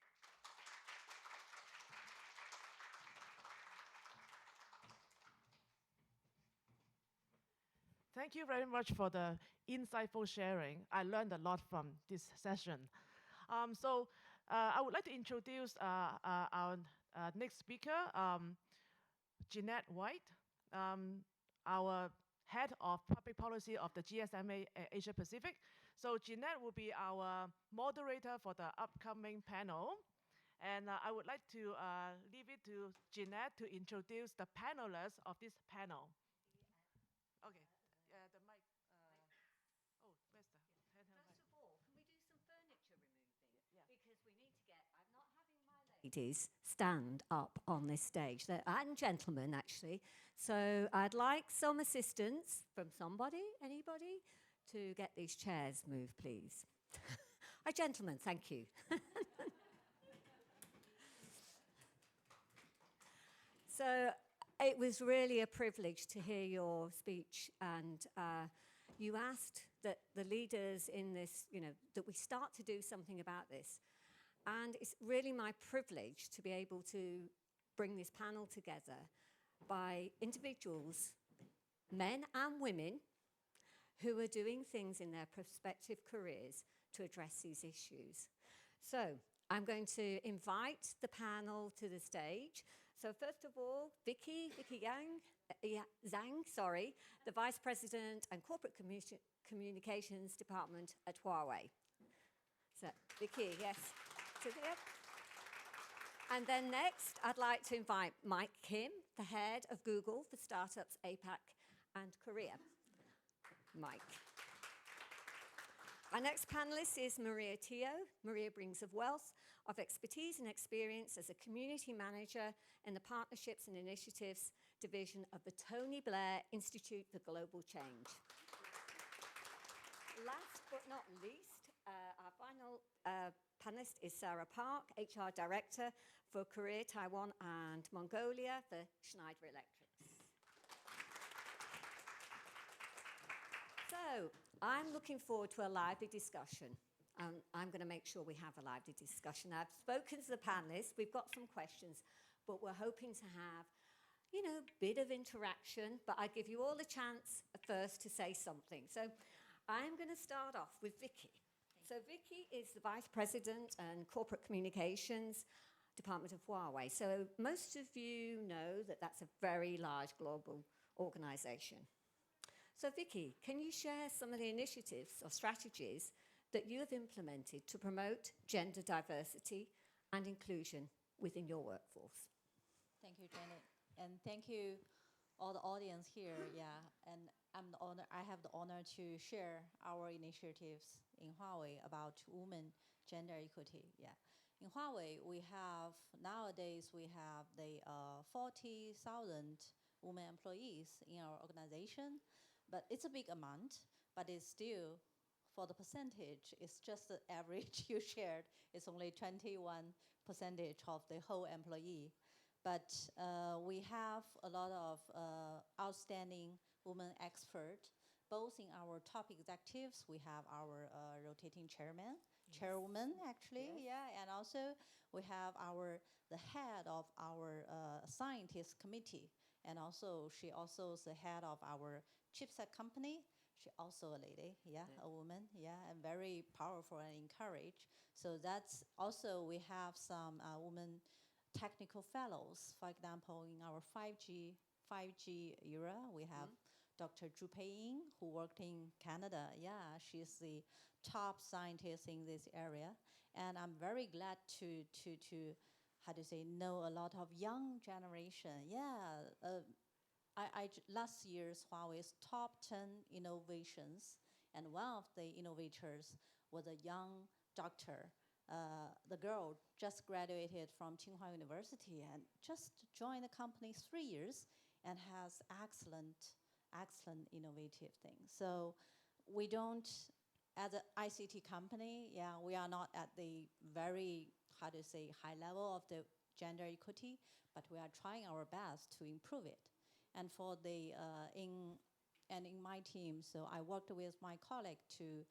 Thank you very much for the insightful sharing. I learned a lot from this session. I would like to introduce our next speaker, Jeanette White, our head of public policy of the GSMA Asia Pacific. So Jeanette will be our moderator for the upcoming panel. And I would like to leave it to Jeanette to introduce the panelists of this panel. Okay, the mic. Oh, where's the handheld mic? First of all, can we do some furniture removing? Yeah. Because we need to get, I'm not having my ladies stand up on this stage, and gentlemen actually. So I'd like some assistance from somebody, anybody, to get these chairs moved, please. Gentlemen, thank you. So it was really a privilege to hear your speech, and you asked that the leaders in this, that we start to do something about this. And it's really my privilege to be able to bring this panel together by individuals, men and women, who are doing things in their prospective careers to address these issues. So I'm going to invite the panel to the stage. So first of all, Vicky Zhang, the Vice President and Corporate Communications Department at Huawei. So Vicky, yes. And then next, I'd like to invite Mike Kim, the head of Google for Startups APAC and Korea. Mike. Our next panelist is Maria Teo. Maria brings a wealth of expertise and experience as a community manager in the Partnerships and Initiatives Division of the Tony Blair Institute for Global Change. Last but not least, our final panelist is Sarah Park, HR Director for Korea, Taiwan, and Mongolia for Schneider Electric. So I'm looking forward to a lively discussion. I'm going to make sure we have a lively discussion. I've spoken to the panelists. We've got some questions, but we're hoping to have, a bit of interaction. But I give you all a chance first to say something. So I'm going to start off with Vicky. So Vicky is the Vice President and Corporate Communications Department of Huawei. So most of you know that that's a very large global organization. So Vicky, can you share some of the initiatives or strategies that you have implemented to promote gender diversity and inclusion within your workforce? Thank you, Janet. And thank you all the audience here. Yeah, and I have the honor to share our initiatives in Huawei about women gender equity. Yeah. In Huawei, nowadays we have the 40,000 women employees in our organization. But it's a big amount, but it's still, for the percentage, it's just the average you shared. It's only 21% of the whole employee. But we have a lot of outstanding women experts, both in our top executives. We have our rotating chairwoman, actually, yes. Yeah, and also we have the head of our scientist committee. And also, she also is the head of our chipset company. She also a lady, a woman, and very powerful and encouraged. So that's also, we have some women technical fellows. For example, in our 5G era, we have Dr. Zhu Peiying, who worked in Canada. Yeah, she's the top scientist in this area. And I'm very glad to how to say, know a lot of young generation. Last year's Huawei's top 10 innovations, and one of the innovators was a young doctor. The girl just graduated from Tsinghua University and just joined the company 3 years and has excellent innovative things. So we don't, as an ICT company, we are not at the very, how to say, high level of the gender equity, but we are trying our best to improve it. And for the, in my team, so I worked with my colleague to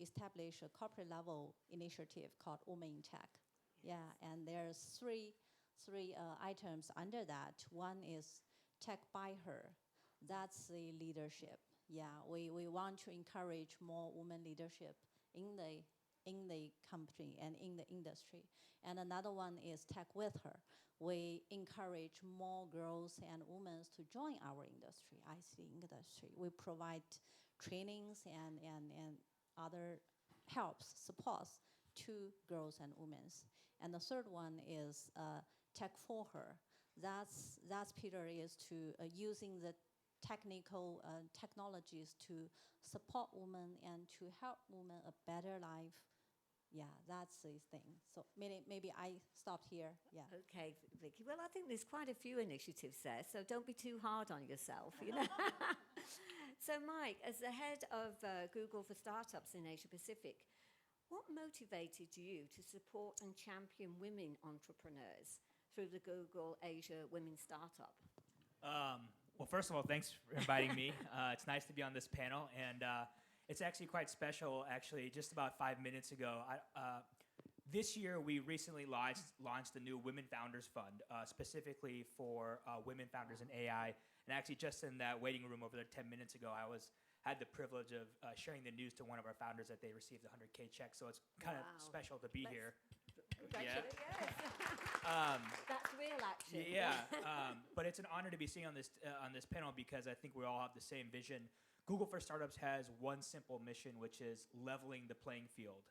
establish a corporate level initiative called Women in Tech. And there's three items under that. One is Tech by Her. That's the leadership. We want to encourage more women leadership in the company and in the industry. And another one is Tech with Her. We encourage more girls and women to join our industry, ICT industry. We provide trainings and other helps, supports to girls and women. And the third one is Tech for Her. That's Peter, is to using the technical technologies to support women and to help women a better life. That's the thing. So maybe I stopped here. Okay, Vicky. Well, I think there's quite a few initiatives there, so don't be too hard on yourself, you know. So, Mike, as the head of Google for Startups in Asia Pacific, what motivated you to support and champion women entrepreneurs through the Google Asia Women Startup? Well, first of all, thanks for inviting me. It's nice to be on this panel, and it's actually quite special. Actually, just about 5 minutes ago, this year we recently launched a new Women Founders Fund, specifically for women founders in AI. And actually, just in that waiting room over there 10 minutes ago, I had the privilege of sharing the news to one of our founders that they received a $100K check. So it's kind of special to be here. Congratulations. Yes. That's real action. But it's an honor to be sitting on this panel because I think we all have the same vision. Google for Startups has one simple mission, which is leveling the playing field.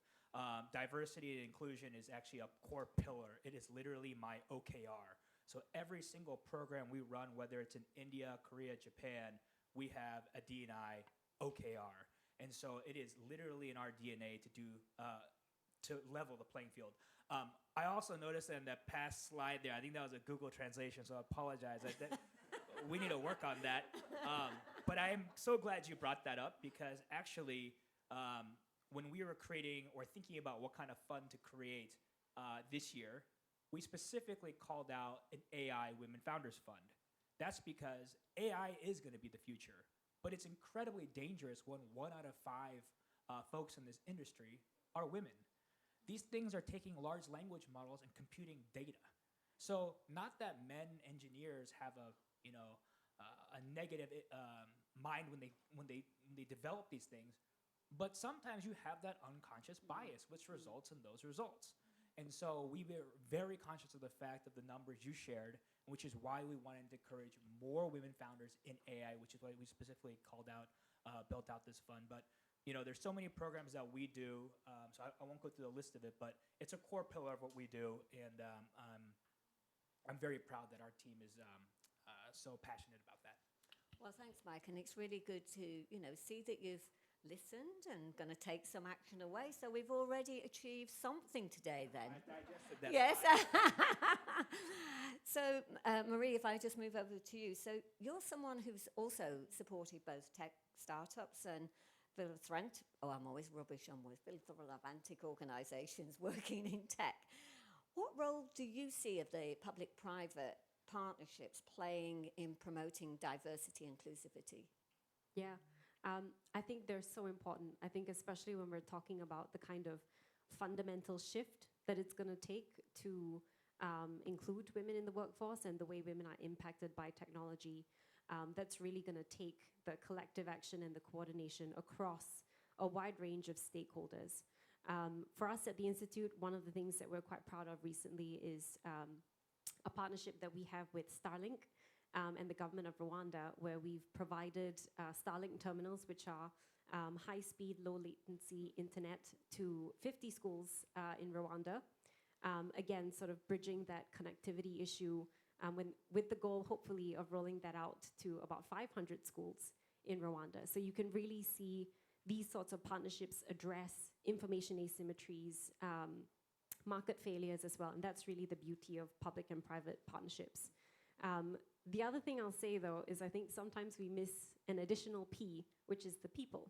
Diversity and inclusion is actually a core pillar. It is literally my OKR. So every single program we run, whether it's in India, Korea, Japan, we have a D&I OKR. And so it is literally in our DNA to level the playing field. I also noticed in that past slide there, I think that was a Google translation, so I apologize. We need to work on that. But I am so glad you brought that up because actually, when we were creating or thinking about what kind of fund to create this year, we specifically called out an AI Women Founders Fund. That's because AI is going to be the future, but it's incredibly dangerous when 1 out of 5 folks in this industry are women. These things are taking large language models and computing data. So not that men engineers have a negative mind when they develop these things, but sometimes you have that unconscious bias, which results in those results. And so we were very conscious of the fact of the numbers you shared, which is why we wanted to encourage more women founders in AI, which is why we specifically built out this fund. But there's so many programs that we do, so I won't go through the list of it, but it's a core pillar of what we do, and I'm very proud that our team is so passionate about that. Well, thanks, Mike, and it's really good to see that you've listened and going to take some action away. So we've already achieved something today then. I digested that. Yes. So, Marie, if I just move over to you. So you're someone who's also supported both tech startups and I'm always rubbish on with philanthropic organisations working in tech. What role do you see of the public-private partnerships playing in promoting diversity and inclusivity? Yeah. I think they're so important. I think especially when we're talking about the kind of fundamental shift that it's going to take to include women in the workforce and the way women are impacted by technology. That's really going to take the collective action and the coordination across a wide range of stakeholders. For us at the Institute, one of the things that we're quite proud of recently is a partnership that we have with Starlink and the government of Rwanda, where we've provided Starlink terminals, which are high-speed, low-latency internet to 50 schools in Rwanda. Again, sort of bridging that connectivity issue with the goal, hopefully, of rolling that out to about 500 schools in Rwanda. So you can really see these sorts of partnerships address information asymmetries, market failures as well, and that's really the beauty of public and private partnerships. The other thing I'll say, though, is I think sometimes we miss an additional P, which is the people.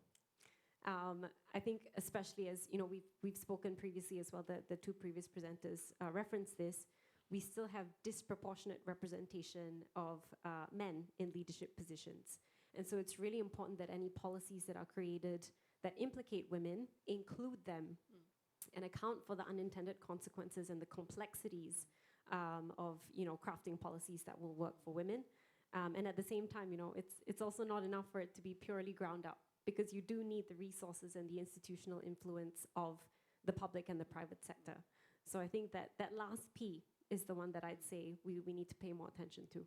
I think especially as, you know, we've spoken previously as well, the two previous presenters referenced this, we still have disproportionate representation of men in leadership positions. And so it's really important that any policies that are created that implicate women include them and account for the unintended consequences and the complexities of, you know, crafting policies that will work for women. And at the same time, you know, it's also not enough for it to be purely ground up, because you do need the resources and the institutional influence of the public and the private sector. So I think that that last P is the one that I'd say we need to pay more attention to.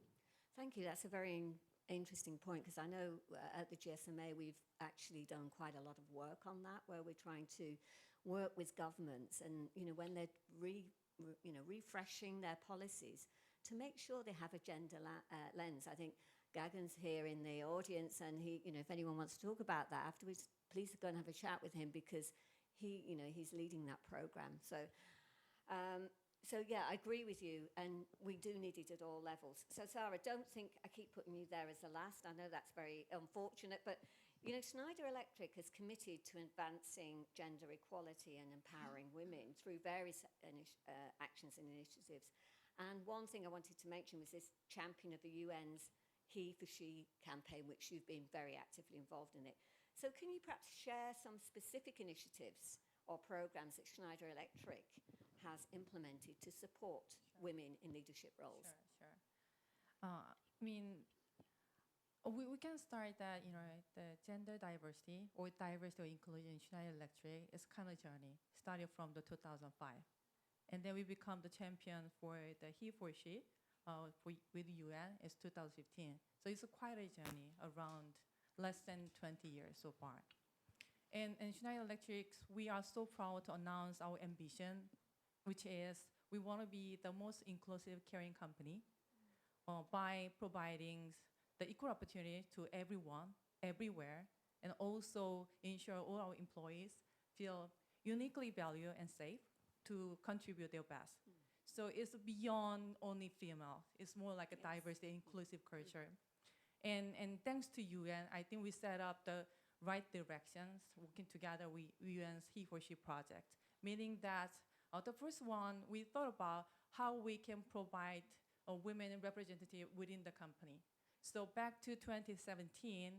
Thank you. That's a very interesting point, because I know at the GSMA we've actually done quite a lot of work on that, where we're trying to work with governments and, you know, when they're refreshing their policies, to make sure they have a gender lens. I think Gagan's here in the audience, and he, you know, if anyone wants to talk about that afterwards, please go and have a chat with him, because he, you know, he's leading that program. So yeah, I agree with you, and we do need it at all levels. So Sarah, don't think I keep putting you there as the last. I know that's very unfortunate, but you know, Schneider Electric is committed to advancing gender equality and empowering women through various actions and initiatives. And one thing I wanted to mention was this champion of the UN's He for She campaign, which you've been very actively involved in it. So can you perhaps share some specific initiatives or programs that Schneider Electric has implemented to support women in leadership roles? Sure. I mean, we can start that, you know, the gender diversity or diversity or inclusion in Schneider Electric is kind of a journey, started from the 2005. And then we become the champion for the He for She with UN is 2015. So it's quite a journey around less than 20 years so far. And Schneider Electric, we are so proud to announce our ambition, which is we want to be the most inclusive caring company by providing the equal opportunity to everyone, everywhere, and also ensure all our employees feel uniquely valued and safe to contribute their best. So it's beyond only female. It's more like a diverse and inclusive culture. And thanks to UN, I think we set up the right directions, working together with UN's He for She project, meaning that the first one, we thought about how we can provide a women representative within the company. So back to 2017,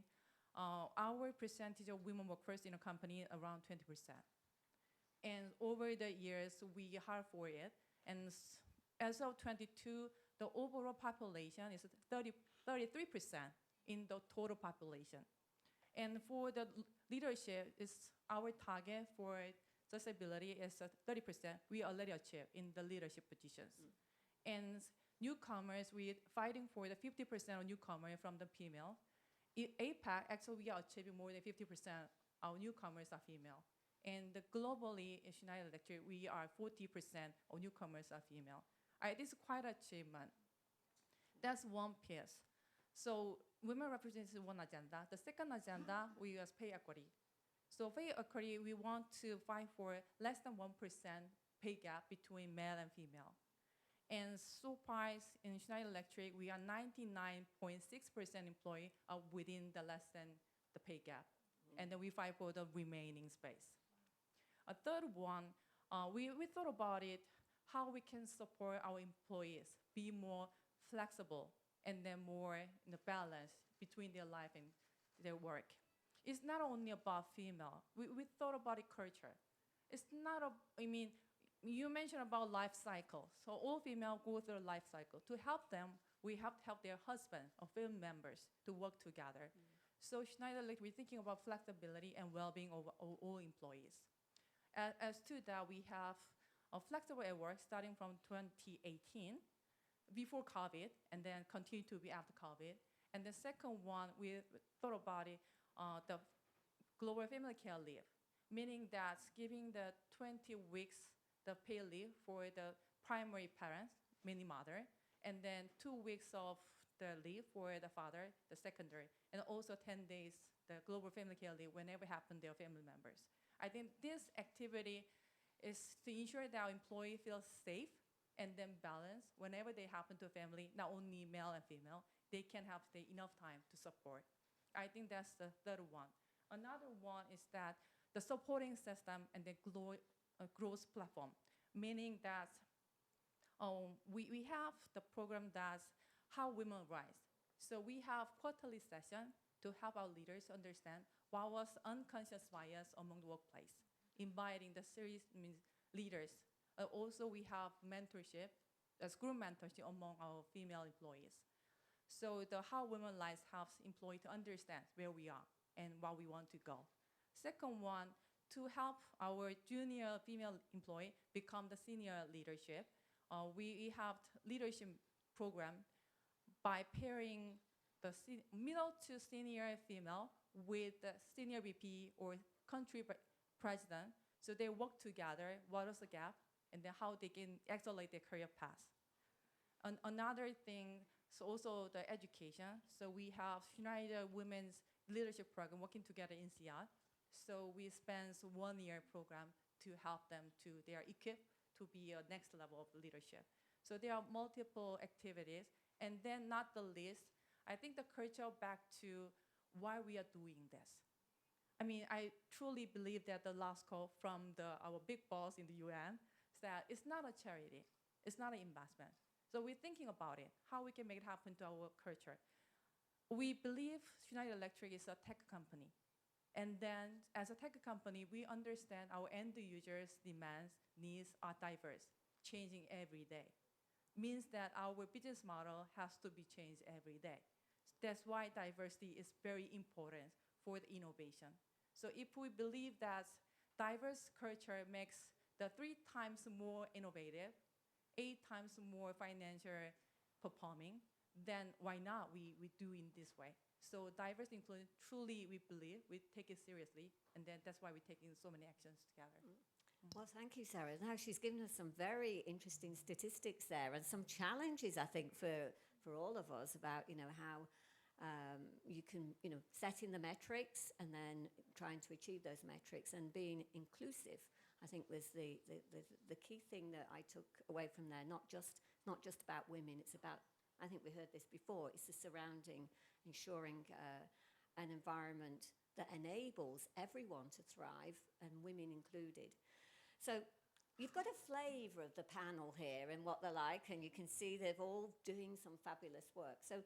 our percentage of women workers in a company around 20%. And over the years, we hired for it. And as of 22, the overall population is 33% in the total population. And for the leadership, is our target for accessibility is 30%. We already achieved in the leadership positions. And newcomers, we're fighting for the 50% of newcomers from the female. In APAC, actually, we are achieving more than 50% of newcomers are female. And globally, in Schneider Electric, we are 40% of newcomers are female. This is quite an achievement. That's one piece. So women represents one agenda. The second agenda, we use pay equity. So pay equity, we want to fight for less than 1% pay gap between male and female. And so far in Schneider Electric, we are 99.6% employee are within the less than the pay gap. And then we fight for the remaining space. A third one, we thought about it, how we can support our employees, be more flexible, and then more in the balance between their life and their work. It's not only about female. We thought about the culture. It's not you mentioned about life cycle. So all female go through a life cycle. To help them, we have to help their husband or family members to work together. So Schneider Electric, we're thinking about flexibility and well-being of all employees. As to that, we have a flexible at work starting from 2018, before COVID, and then continue to be after COVID. And the second one, we thought about it, the global family care leave, meaning that giving the 20 weeks the pay leave for the primary parents, meaning mother, and then 2 weeks of the leave for the father, the secondary, and also 10 days the global family care leave whenever happen their family members. I think this activity is to ensure that our employee feels safe and then balanced whenever they happen to a family, not only male and female, they can have enough time to support. I think that's the third one. Another one is that the supporting system and the growth platform, meaning that we have the program that's How Women Rise. So we have quarterly session to help our leaders understand what was unconscious bias among the workplace, inviting the serious leaders. Also, we have mentorship, group mentorship among our female employees. So the How Women Rise helps employees to understand where we are and where we want to go. Second one, to help our junior female employee become the senior leadership, we have leadership program by pairing the middle to senior female with the senior VP or country president. So they work together, what is the gap, and then how they can accelerate their career path. Another thing is also the education. So we have Schneider Women's Leadership Program working together in SIAD. So we spend 1 year program to help them to, they are equipped to be a next level of leadership. So there are multiple activities. And then not the least, I think the culture back to why we are doing this. I mean, I truly believe that the last call from our big boss in the UN is that it's not a charity, it's not an investment. So we're thinking about it, how we can make it happen to our culture. We believe Schneider Electric is a tech company. And then as a tech company, we understand our end users' demands, needs are diverse, changing every day. Means that our business model has to be changed every day. That's why diversity is very important for the innovation. So if we believe that diverse culture makes the 3 times more innovative, 8 times more financial performing, then why not we do in this way? So diverse inclusion, truly we believe, we take it seriously, and then that's why we're taking so many actions together. Well, thank you, Sarah. Now she's given us some very interesting statistics there and some challenges, I think, for all of us about, how you can, setting the metrics and then trying to achieve those metrics and being inclusive, I think was the key thing that I took away from there. Not just about women, it's about, I think we heard this before, it's the surrounding, ensuring an environment that enables everyone to thrive, and women included. So you've got a flavour of the panel here and what they're like, and you can see they're all doing some fabulous work. So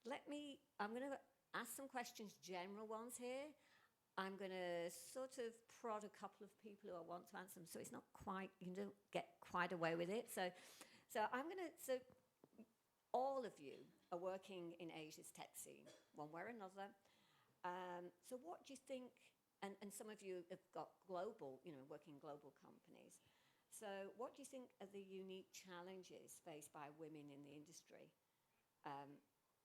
I'm going to ask some questions, general ones here. I'm going to sort of prod a couple of people who I want to answer them, so it's not quite, you don't get quite away with it. So all of you are working in Asia's tech scene, one way or another. So what do you think, and some of you have got global, working global companies. So what do you think are the unique challenges faced by women in the industry?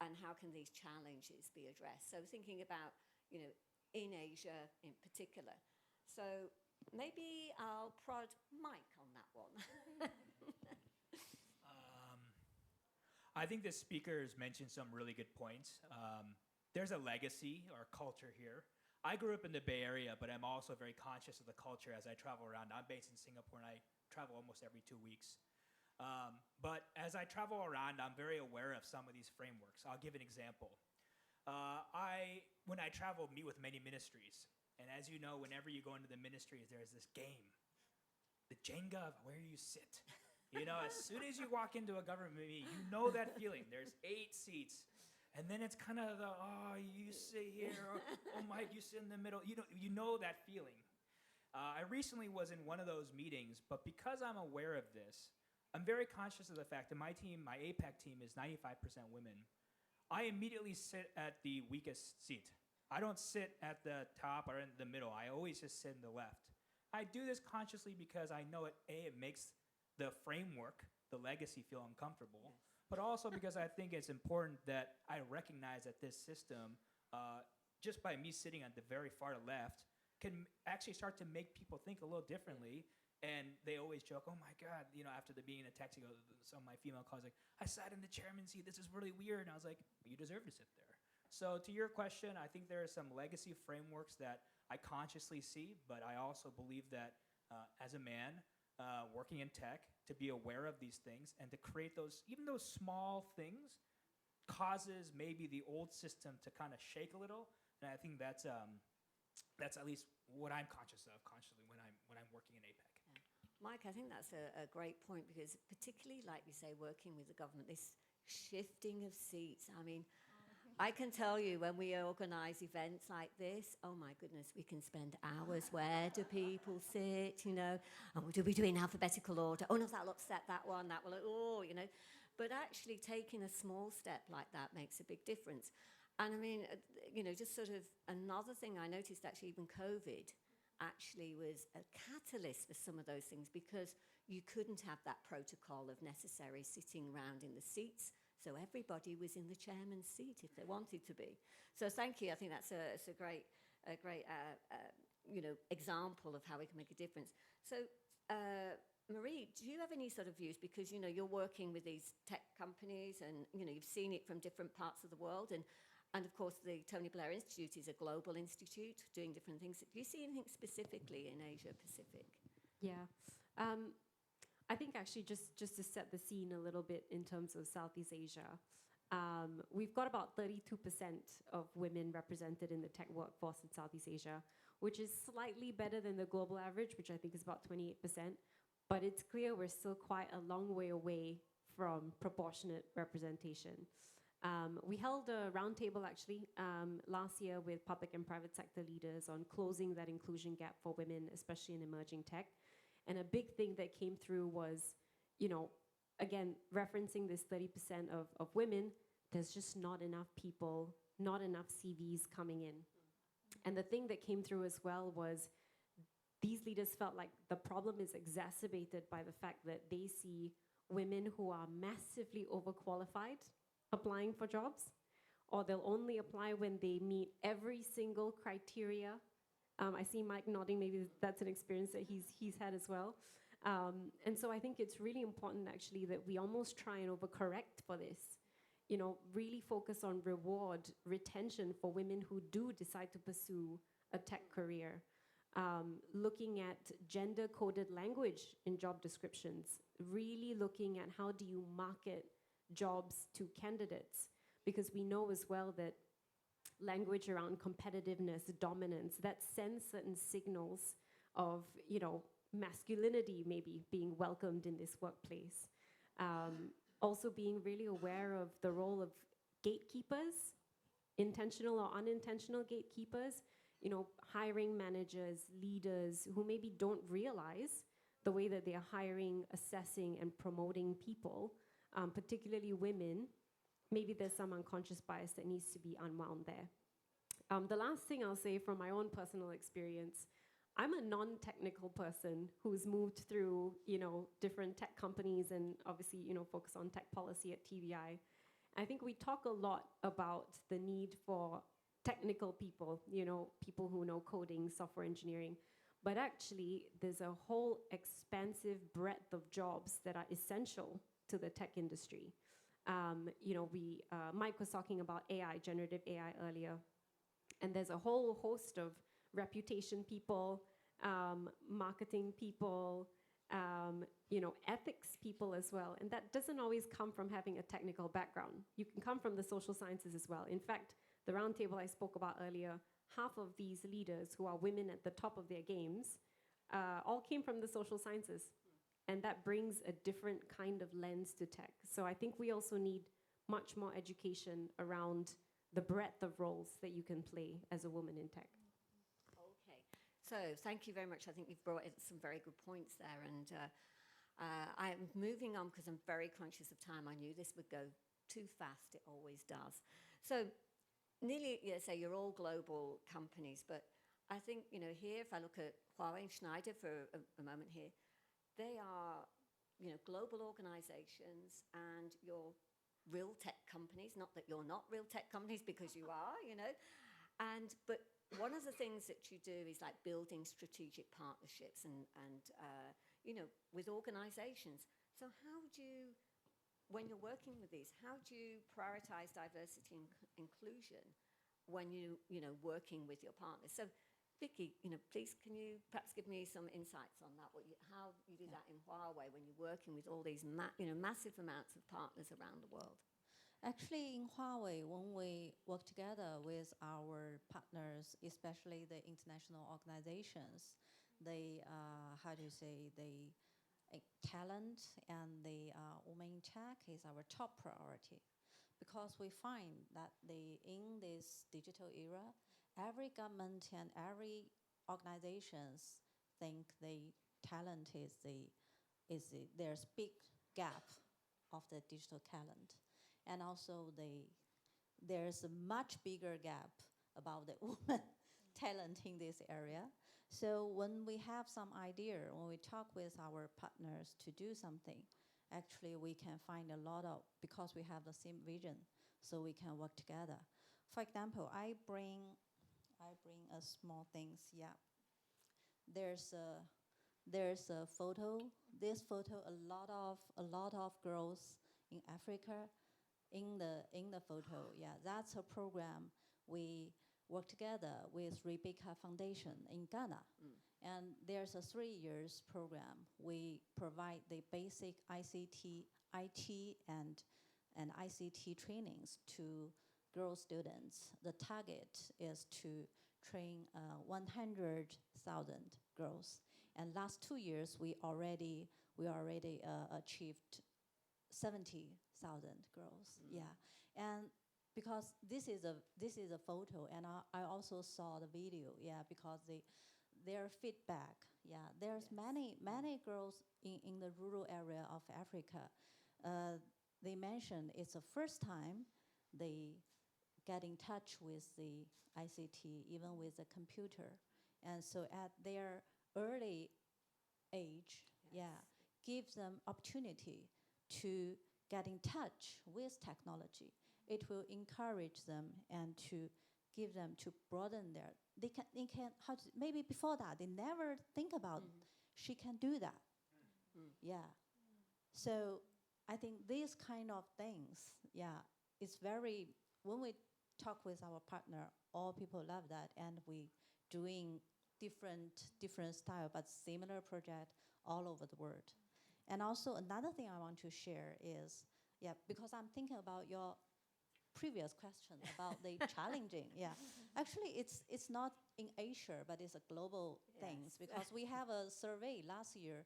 And how can these challenges be addressed? So thinking about, in Asia in particular. So maybe I'll prod Mike on that one. I think the speakers mentioned some really good points. There's a legacy or culture here. I grew up in the Bay Area, but I'm also very conscious of the culture as I travel around. I'm based in Singapore, and I travel almost every 2 weeks. But as I travel around, I'm very aware of some of these frameworks. I'll give an example. When I travel, meet with many ministries. And as you know, whenever you go into the ministries, there's this game, the Jenga of where you sit. As soon as you walk into a government meeting, you know that feeling. There's 8 seats. And then it's kind of you sit here, or, oh, Mike, you sit in the middle. You know that feeling. I recently was in one of those meetings, but because I'm aware of this, I'm very conscious of the fact that my team, my APAC team, is 95% women. I immediately sit at the weakest seat. I don't sit at the top or in the middle. I always just sit in the left. I do this consciously because I know it makes the framework, the legacy, feel uncomfortable, but also because I think it's important that I recognize that this system, just by me sitting at the very far left, can actually start to make people think a little differently. And they always joke, oh my God, after the meeting in a taxi, some of my female colleagues like, I sat in the chairman's seat, this is really weird. And I was like, well, you deserve to sit there. So to your question, I think there are some legacy frameworks that I consciously see, but I also believe that as a man working in tech, to be aware of these things and to create those, even those small things, causes maybe the old system to kind of shake a little. And I think that's at least what I'm conscious of consciously when I'm working in APAC. Yeah. Mike, I think that's a great point because particularly, like you say, working with the government, this shifting of seats. I mean, I can tell you when we organise events like this, oh my goodness, we can spend hours. Where do people sit? Oh, do we do it in alphabetical order? Oh no, that'll upset that one. That will, But actually taking a small step like that makes a big difference. And I mean, just sort of another thing I noticed actually even COVID actually was a catalyst for some of those things because you couldn't have that protocol of necessary sitting around in the seats. So everybody was in the chairman's seat if they wanted to be. So thank you. I think that's a great example of how we can make a difference. So Marie, do you have any sort of views? Because, you're working with these tech companies and, you've seen it from different parts of the world. And of course, the Tony Blair Institute is a global institute doing different things. Do you see anything specifically in Asia Pacific? Yeah. I think actually just to set the scene a little bit in terms of Southeast Asia, we've got about 32% of women represented in the tech workforce in Southeast Asia, which is slightly better than the global average, which I think is about 28%. But it's clear we're still quite a long way away from proportionate representation. We held a roundtable actually last year with public and private sector leaders on closing that inclusion gap for women, especially in emerging tech. And a big thing that came through was, again, referencing this 30% of women, there's just not enough people, not enough CVs coming in. And the thing that came through as well was these leaders felt like the problem is exacerbated by the fact that they see women who are massively overqualified applying for jobs, or they'll only apply when they meet every single criteria. I see Mike nodding, maybe that's an experience that he's had as well. And so I think it's really important actually that we almost try and overcorrect for this. Really focus on reward, retention for women who do decide to pursue a tech career. Looking at gender-coded language in job descriptions, really looking at how do you market jobs to candidates, because we know as well that language around competitiveness, dominance, that sends certain signals of, masculinity maybe being welcomed in this workplace. Also being really aware of the role of gatekeepers, intentional or unintentional gatekeepers, hiring managers, leaders who maybe don't realize the way that they are hiring, assessing, and promoting people, particularly women. Maybe there's some unconscious bias that needs to be unwound there. The last thing I'll say from my own personal experience, I'm a non-technical person who's moved through, different tech companies and obviously, focus on tech policy at TVI. I think we talk a lot about the need for technical people, people who know coding, software engineering. But actually, there's a whole expansive breadth of jobs that are essential to the tech industry. Mike was talking about AI, generative AI earlier. And there's a whole host of reputation people, marketing people, ethics people as well. And that doesn't always come from having a technical background. You can come from the social sciences as well. In fact, the roundtable I spoke about earlier, half of these leaders who are women at the top of their games all came from the social sciences. And that brings a different kind of lens to tech. So I think we also need much more education around the breadth of roles that you can play as a woman in tech. Okay. So thank you very much. I think you've brought in some very good points there. And I'm moving on because I'm very conscious of time. I knew this would go too fast. It always does. So nearly, say you're all global companies, but I think, here, if I look at Huawei and Schneider for a moment here, they are, global organizations, and you're real tech companies. Not that you're not real tech companies, because you are, but one of the things that you do is like building strategic partnerships and with organizations. So how do you, when you're working with these, how do you prioritize diversity and inclusion when working with your partners? So Vicky, please can you perhaps give me some insights on that? How you do that in Huawei when you're working with all these massive amounts of partners around the world? Actually, in Huawei, when we work together with our partners, especially the international organizations, they, talent and the women in tech is our top priority, because we find that in this digital era, every government and every organizations think the talent there's big gap of the digital talent. And also there's a much bigger gap about the woman talent in this area. So when we have some idea, when we talk with our partners to do something, actually we can find a lot of, because we have the same vision, so we can work together. For example, I bring a small things, yeah. There's a photo. This photo, a lot of girls in Africa in the photo. Yeah, that's a program we work together with Rebecca Foundation in Ghana. And there's a 3 years program. We provide the basic IT and ICT trainings to girl students. The target is to train 100,000 girls. And last 2 years, we already achieved 70,000 girls. Yeah, and because this is a photo, and I also saw the video. Yeah, because their feedback. Yeah, there's many girls in the rural area of Africa. They mentioned it's the first time they get in touch with the ICT, even with the computer, and so at their early age, gives them opportunity to get in touch with technology. It will encourage them and to give them to broaden their. They can maybe before that they never think about she can do that. Yeah. So I think these kind of things, it's very, when we talk with our partner, all people love that, and we doing different style but similar project all over the world. And also another thing I want to share is, because I'm thinking about your previous question about the challenging. Yeah, actually it's not in Asia, but it's a global things, because we have a survey last year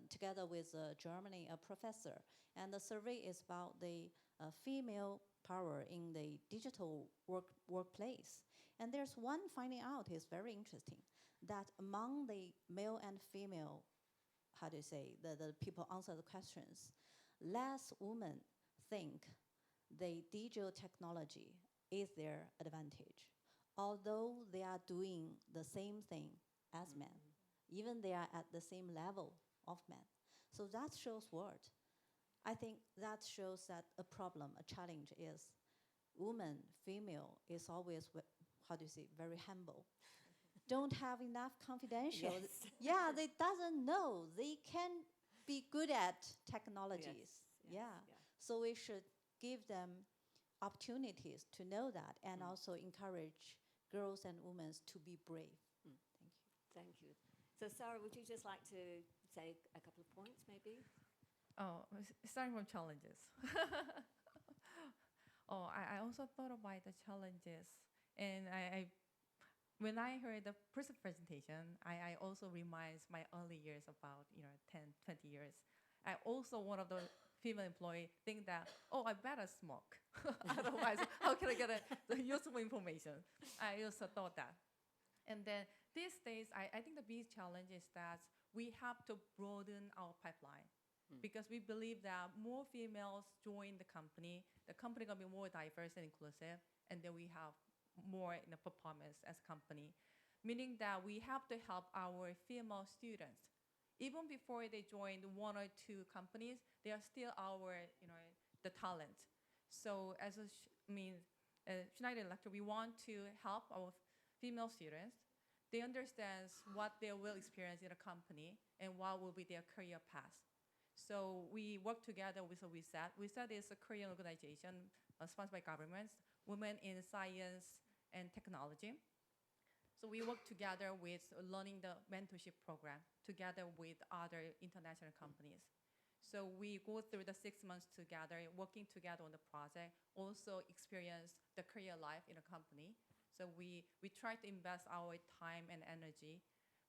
together with Germany, a professor, and the survey is about the female power in the digital workplace. And there's one finding out is very interesting, that among the male and female, the people answer the questions, less women think the digital technology is their advantage, although they are doing the same thing as men, even they are at the same level of men. So that shows what? I think that shows that a problem, a challenge is woman, female is always, very humble. Don't have enough confidential. Yes. Yeah, they doesn't know. They can be good at technologies. So we should give them opportunities to know that, and also encourage girls and women to be brave. Thank you. Thank you. So Sarah, would you just like to say a couple of points maybe? Starting from challenges. I also thought about the challenges, and when I heard the first presentation, I also reminds my early years about 10, 20 years. I also one of the female employee think that, I better smoke, otherwise how can I get the useful information? I also thought that. And then these days, I think the biggest challenge is that we have to broaden our pipeline because we believe that more females join the company gonna be more diverse and inclusive, and then we have more performance as a company, meaning that we have to help our female students. Even before they join one or two companies, they are still our, the talent. So as Schneider Electric, we want to help our female students. They understand what they will experience in a company and what will be their career path. So we work together with WISET. WISET is a Korean organization sponsored by governments, Women in Science and Technology. So we work together with learning the mentorship program together with other international companies. So we go through the 6 months together, working together on the project, also experience the career life in a company. So we try to invest our time and energy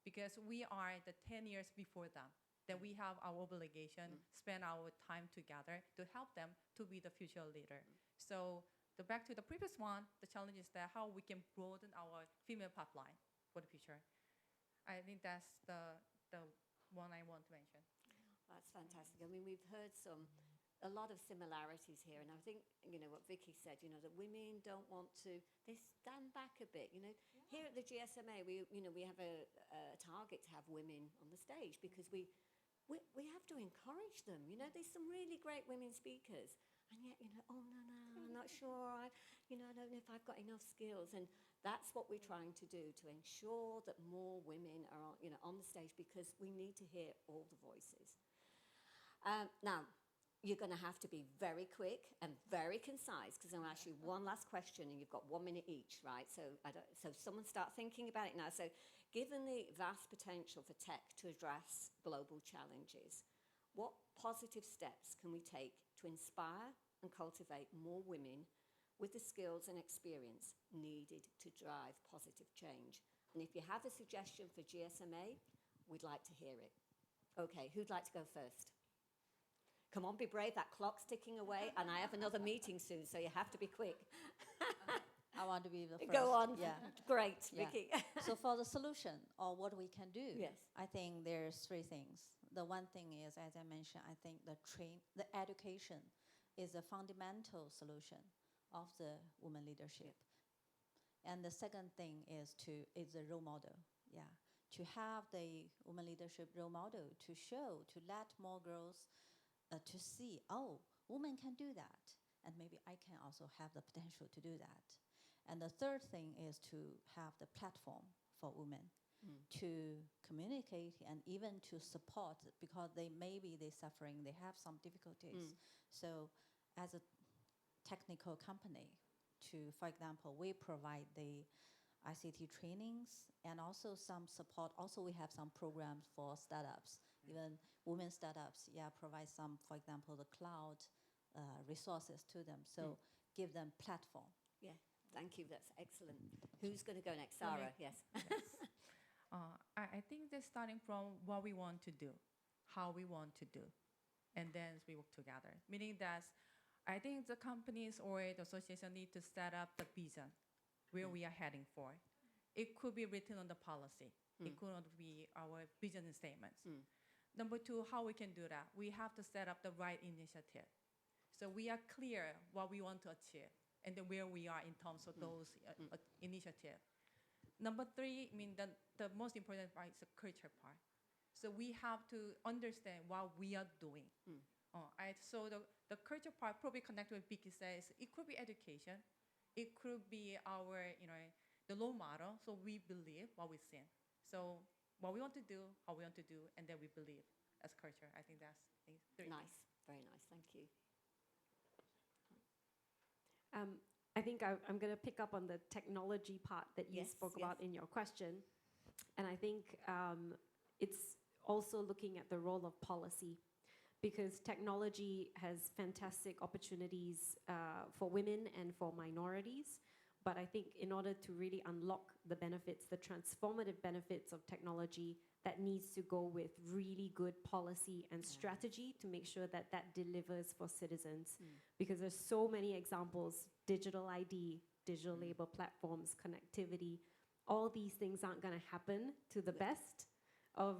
because we are the 10 years before them. That we have our obligation, spend our time together to help them to be the future leader. So back to the previous one, the challenge is that how we can broaden our female pipeline for the future. I think that's the one I want to mention. That's fantastic. I mean, we've heard a lot of similarities here, and I think, what Vicky said, that women don't want to, they stand back a bit, Here at the GSMA, we have a target to have women on the stage because we have to encourage them. There's some really great women speakers, and yet, oh, no, I'm not sure. I don't know if I've got enough skills. And that's what we're trying to do, to ensure that more women are, on the stage because we need to hear all the voices. Now, you're going to have to be very quick and very concise because I'm going to ask you one last question and you've got 1 minute each, right? So someone start thinking about it now. So given the vast potential for tech to address global challenges, what positive steps can we take to inspire and cultivate more women with the skills and experience needed to drive positive change? And if you have a suggestion for GSMA, we'd like to hear it. Okay, who'd like to go first? Come on, be brave, that clock's ticking away, and I have another meeting soon, so you have to be quick. I want to be the first. Go on. Yeah. Great, Yeah. Vicky. So for the solution or what we can do, Yes. I think there's 3 things. The one thing is, as I mentioned, I think the education is a fundamental solution of the women leadership. And the second thing is the role model. Yeah. To have the women leadership role model to show, to let more girls to see, oh, women can do that. And maybe I can also have the potential to do that. And the third thing is to have the platform for women to communicate and even to support because they're suffering, they have some difficulties. So as a technical company, for example, we provide the ICT trainings and also some support. Also, we have some programs for startups, even women startups, provide some, for example, the cloud resources to them. So give them platform. Yeah, thank you. That's excellent. Who's going to go next? Sarah, yes. I think they're starting from what we want to do, how we want to do, and then we work together. Meaning that I think the companies or the association need to set up the vision where we are heading for. It could be written on the policy. It could not be our vision statements. Number 2, how we can do that? We have to set up the right initiative. So we are clear what we want to achieve and then where we are in terms of those initiatives. Number 3, the most important part is the culture part. So we have to understand what we are doing. So the culture part probably connected with Vicky says, it could be education. It could be our, the role model. So we believe what we see. So what we want to do, how we want to do, and then we believe as culture. I think that's 3 Nice, very nice. Thank you. I think I'm going to pick up on the technology part that you spoke about in your question. And I think it's also looking at the role of policy because technology has fantastic opportunities for women and for minorities. But I think in order to really unlock the benefits, the transformative benefits of technology, that needs to go with really good policy and strategy to make sure that that delivers for citizens. Because there's so many examples, digital ID, digital labor platforms, connectivity, all these things aren't going to happen to the best of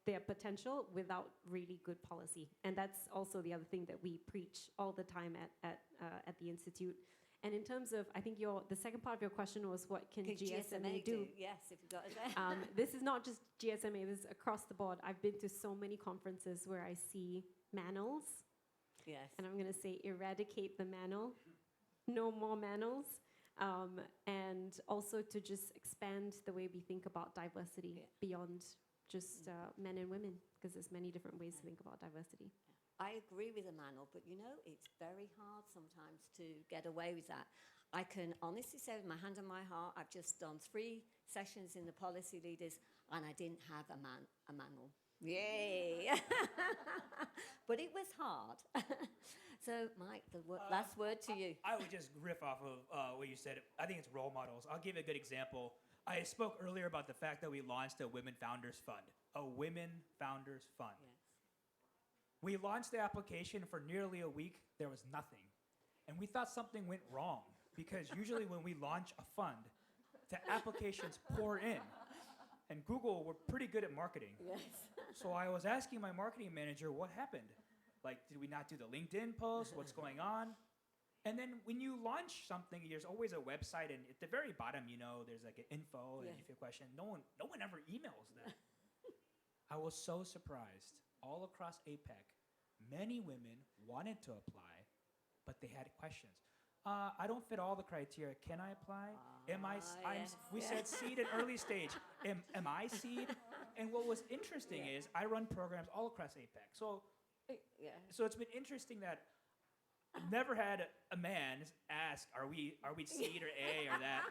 their potential without really good policy. And that's also the other thing that we preach all the time at the Institute. And in terms of, I think the second part of your question was, what can GSMA do? Yes, if you've got it there. This is not just GSMA, this is across the board. I've been to so many conferences where I see manels. Yes. And I'm going to say eradicate the manel, no more manels. And also to just expand the way we think about diversity beyond just men and women, because there's many different ways to think about diversity. I agree with Emmanuel, but you know, it's very hard sometimes to get away with that. I can honestly say with my hand on my heart, I've just done 3 sessions in the policy leaders and I didn't have a manel. Yay! But it was hard. So, Mike, the last word to you. I would just riff off of what you said. I think it's role models. I'll give you a good example. I spoke earlier about the fact that we launched a Women Founders Fund. A Women Founders Fund. Yes. We launched the application for nearly a week. There was nothing. And we thought something went wrong because usually when we launch a fund, the applications pour in. And Google were pretty good at marketing. Yes. So I was asking my marketing manager what happened. Like, did we not do the LinkedIn post? What's going on? And then when you launch something, there's always a website, and at the very bottom, you know, there's like an info, and if you have a question, no one ever emails that. I was so surprised. All across APAC, many women wanted to apply, but they had questions. I don't fit all the criteria. Can I apply? We said seed and early stage. Am I seed? And what was interesting is I run programs all across APAC. So it's been interesting that I've never had a man ask, are we seed or A or that?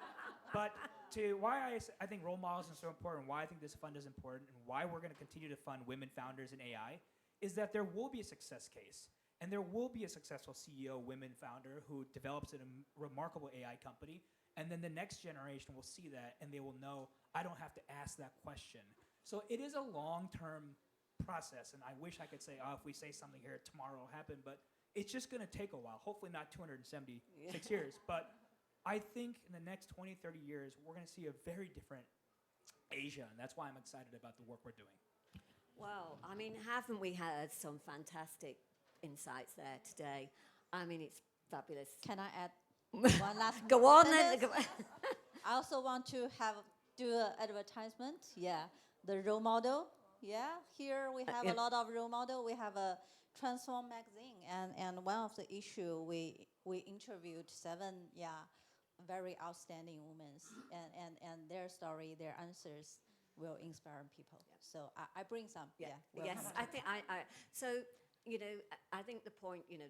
But to why I think role models are so important, why I think this fund is important, and why we're going to continue to fund women founders in AI, is that there will be a success case. And there will be a successful CEO, women founder, who develops a remarkable AI company. And then the next generation will see that, and they will know, I don't have to ask that question. So it is a long-term process, and I wish I could say, if we say something here, tomorrow will happen. But it's just going to take a while. Hopefully not 276 years. But I think in the next 20, 30 years, we're going to see a very different Asia. And that's why I'm excited about the work we're doing. Well, I mean, haven't we had some fantastic insights there today? I mean, it's fabulous. Can I add one last Go on sentence? then. I also want to do an advertisement. Yeah, the role model. Yeah, here we have a lot of role model. We have a Transform magazine, and one of the issue we interviewed 7 very outstanding women, and their story, their answers will inspire people. So I bring some. Yes, I think so, you know, I think the point, you know,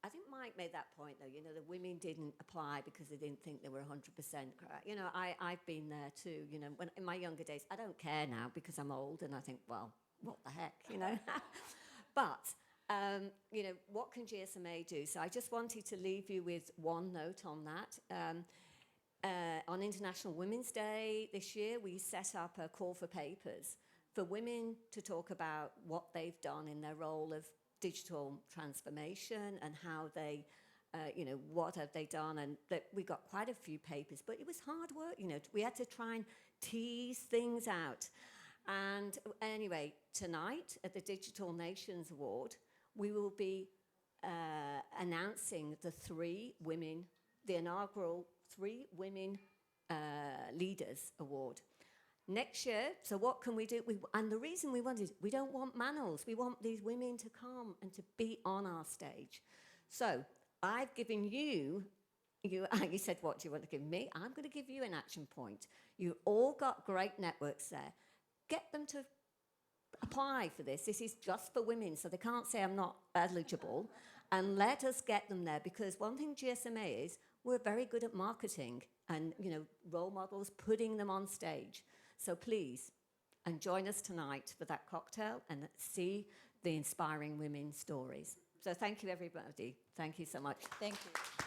I think Mike made that point though, you know, the women didn't apply because they didn't think they were 100% correct. You know, I've been there too, you know, when in my younger days. I don't care now because I'm old and I think, well, what the heck, you know. But, you know, what can GSMA do? So I just wanted to leave you with one note on that. On International Women's Day this year, we set up a call for papers for women to talk about what they've done in their role of digital transformation and how they, you know, what have they done. And that we got quite a few papers, but it was hard work, you know. We had to try and tease things out. And anyway, tonight at the Digital Nations Award, we will be announcing the inaugural 3 Women Leaders Award. Next year, so what can we do? And the reason we want is we don't want manels. We want these women to come and to be on our stage. So I've given you said, what do you want to give me? I'm going to give you an action point. You all got great networks there. Get them to apply for this. This is just for women, so they can't say I'm not eligible. And let us get them there, because one thing GSMA is, we're very good at marketing and, you know, role models, putting them on stage. So please, and join us tonight for that cocktail and see the inspiring women's stories. So thank you, everybody. Thank you so much. Thank you.